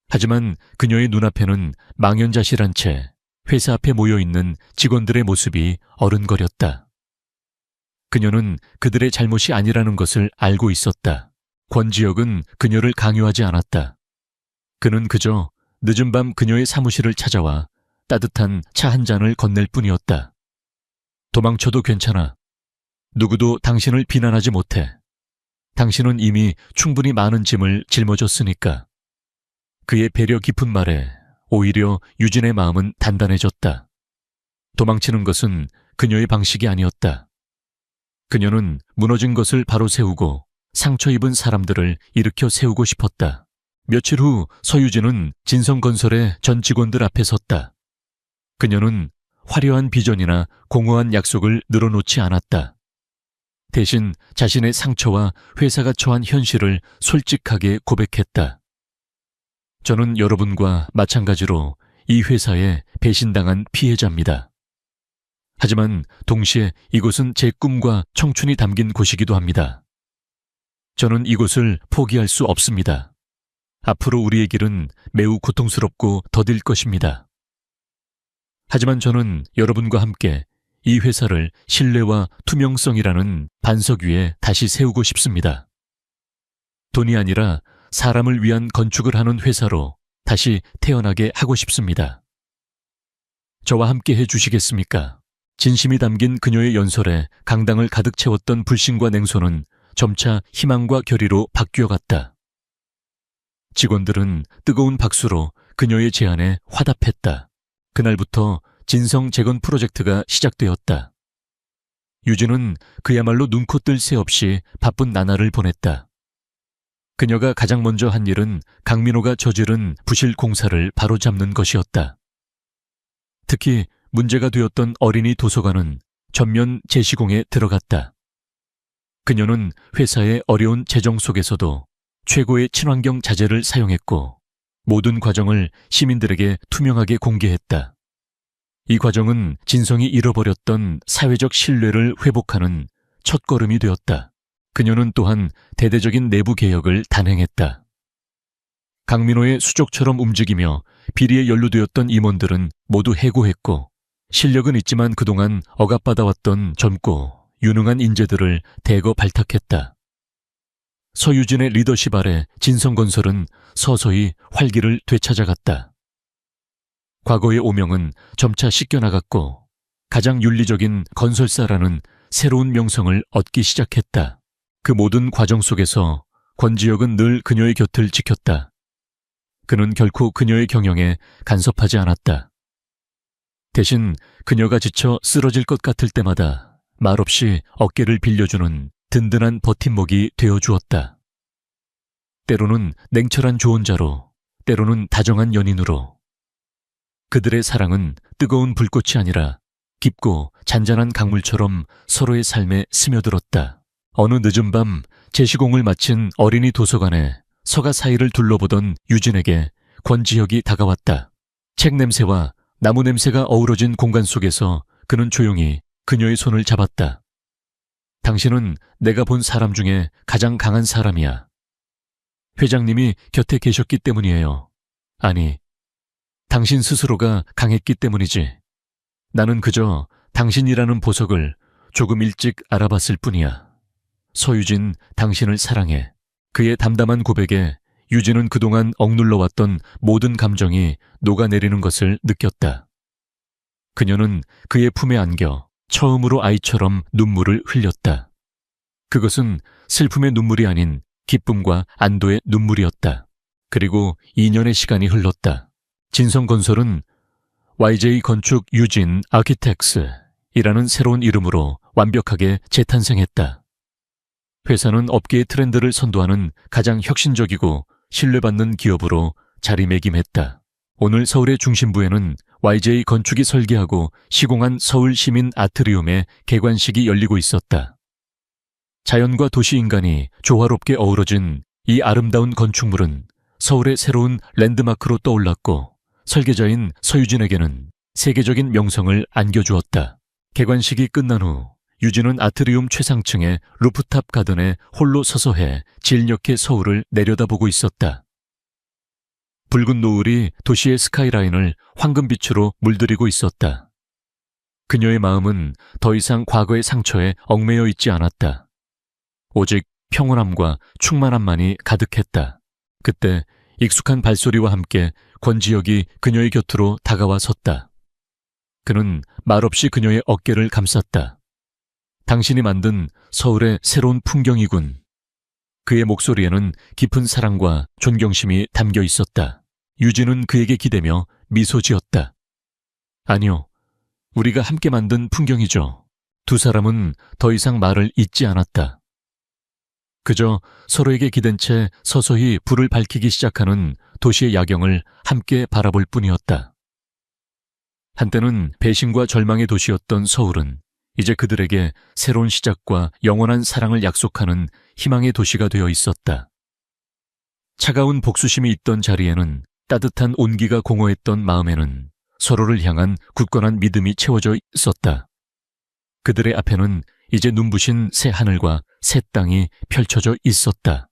하지만 그녀의 눈앞에는 망연자실한 채 회사 앞에 모여있는 직원들의 모습이 어른거렸다. 그녀는 그들의 잘못이 아니라는 것을 알고 있었다. 권지혁은 그녀를 강요하지 않았다. 그는 그저 늦은 밤 그녀의 사무실을 찾아와 따뜻한 차 한 잔을 건넬 뿐이었다. 도망쳐도 괜찮아. 누구도 당신을 비난하지 못해. 당신은 이미 충분히 많은 짐을 짊어졌으니까. 그의 배려 깊은 말에 오히려 유진의 마음은 단단해졌다. 도망치는 것은 그녀의 방식이 아니었다. 그녀는 무너진 것을 바로 세우고 상처 입은 사람들을 일으켜 세우고 싶었다. 며칠 후 서유진은 진성건설의 전 직원들 앞에 섰다. 그녀는 화려한 비전이나 공허한 약속을 늘어놓지 않았다. 대신 자신의 상처와 회사가 처한 현실을 솔직하게 고백했다. 저는 여러분과 마찬가지로 이 회사에 배신당한 피해자입니다. 하지만 동시에 이곳은 제 꿈과 청춘이 담긴 곳이기도 합니다. 저는 이곳을 포기할 수 없습니다. 앞으로 우리의 길은 매우 고통스럽고 더딜 것입니다. 하지만 저는 여러분과 함께 이 회사를 신뢰와 투명성이라는 반석 위에 다시 세우고 싶습니다. 돈이 아니라 사람을 위한 건축을 하는 회사로 다시 태어나게 하고 싶습니다. 저와 함께 해주시겠습니까? 진심이 담긴 그녀의 연설에 강당을 가득 채웠던 불신과 냉소는 점차 희망과 결의로 바뀌어갔다. 직원들은 뜨거운 박수로 그녀의 제안에 화답했다. 그날부터 진성 재건 프로젝트가 시작되었다. 유진은 그야말로 눈코 뜰 새 없이 바쁜 나날을 보냈다. 그녀가 가장 먼저 한 일은 강민호가 저지른 부실 공사를 바로잡는 것이었다. 특히 문제가 되었던 어린이 도서관은 전면 재시공에 들어갔다. 그녀는 회사의 어려운 재정 속에서도 최고의 친환경 자재를 사용했고 모든 과정을 시민들에게 투명하게 공개했다. 이 과정은 진성이 잃어버렸던 사회적 신뢰를 회복하는 첫걸음이 되었다. 그녀는 또한 대대적인 내부 개혁을 단행했다. 강민호의 수족처럼 움직이며 비리에 연루되었던 임원들은 모두 해고했고 실력은 있지만 그동안 억압받아왔던 젊고 유능한 인재들을 대거 발탁했다. 서유진의 리더십 아래 진성건설은 서서히 활기를 되찾아갔다. 과거의 오명은 점차 씻겨나갔고 가장 윤리적인 건설사라는 새로운 명성을 얻기 시작했다. 그 모든 과정 속에서 권지혁은 늘 그녀의 곁을 지켰다. 그는 결코 그녀의 경영에 간섭하지 않았다. 대신 그녀가 지쳐 쓰러질 것 같을 때마다 말없이 어깨를 빌려주는 든든한 버팀목이 되어주었다. 때로는 냉철한 조언자로, 때로는 다정한 연인으로. 그들의 사랑은 뜨거운 불꽃이 아니라 깊고 잔잔한 강물처럼 서로의 삶에 스며들었다. 어느 늦은 밤 제시공을 마친 어린이 도서관에 서가 사이를 둘러보던 유진에게 권지혁이 다가왔다. 책 냄새와 나무 냄새가 어우러진 공간 속에서 그는 조용히 그녀의 손을 잡았다. 당신은 내가 본 사람 중에 가장 강한 사람이야. 회장님이 곁에 계셨기 때문이에요. 아니, 당신 스스로가 강했기 때문이지. 나는 그저 당신이라는 보석을 조금 일찍 알아봤을 뿐이야. 서유진, 당신을 사랑해. 그의 담담한 고백에 유진은 그동안 억눌러왔던 모든 감정이 녹아내리는 것을 느꼈다. 그녀는 그의 품에 안겨 처음으로 아이처럼 눈물을 흘렸다. 그것은 슬픔의 눈물이 아닌 기쁨과 안도의 눈물이었다. 그리고 2년의 시간이 흘렀다. 진성건설은 YJ 건축 유진 아키텍스이라는 새로운 이름으로 완벽하게 재탄생했다. 회사는 업계의 트렌드를 선도하는 가장 혁신적이고 신뢰받는 기업으로 자리매김했다. 오늘 서울의 중심부에는 YJ 건축이 설계하고 시공한 서울 시민 아트리움의 개관식이 열리고 있었다. 자연과 도시인간이 조화롭게 어우러진 이 아름다운 건축물은 서울의 새로운 랜드마크로 떠올랐고 설계자인 서유진에게는 세계적인 명성을 안겨주었다. 개관식이 끝난 후 유진은 아트리움 최상층의 루프탑 가든에 홀로 서서해 질녘의 서울을 내려다보고 있었다. 붉은 노을이 도시의 스카이라인을 황금빛으로 물들이고 있었다. 그녀의 마음은 더 이상 과거의 상처에 얽매여 있지 않았다. 오직 평온함과 충만함만이 가득했다. 그때 익숙한 발소리와 함께 권지혁이 그녀의 곁으로 다가와 섰다. 그는 말없이 그녀의 어깨를 감쌌다. 당신이 만든 서울의 새로운 풍경이군. 그의 목소리에는 깊은 사랑과 존경심이 담겨 있었다. 유진은 그에게 기대며 미소 지었다. 아니요, 우리가 함께 만든 풍경이죠. 두 사람은 더 이상 말을 잇지 않았다. 그저 서로에게 기댄 채 서서히 불을 밝히기 시작하는 도시의 야경을 함께 바라볼 뿐이었다. 한때는 배신과 절망의 도시였던 서울은 이제 그들에게 새로운 시작과 영원한 사랑을 약속하는 희망의 도시가 되어 있었다. 차가운 복수심이 있던 자리에는 따뜻한 온기가 공허했던 마음에는 서로를 향한 굳건한 믿음이 채워져 있었다. 그들의 앞에는 이제 눈부신 새 하늘과 새 땅이 펼쳐져 있었다.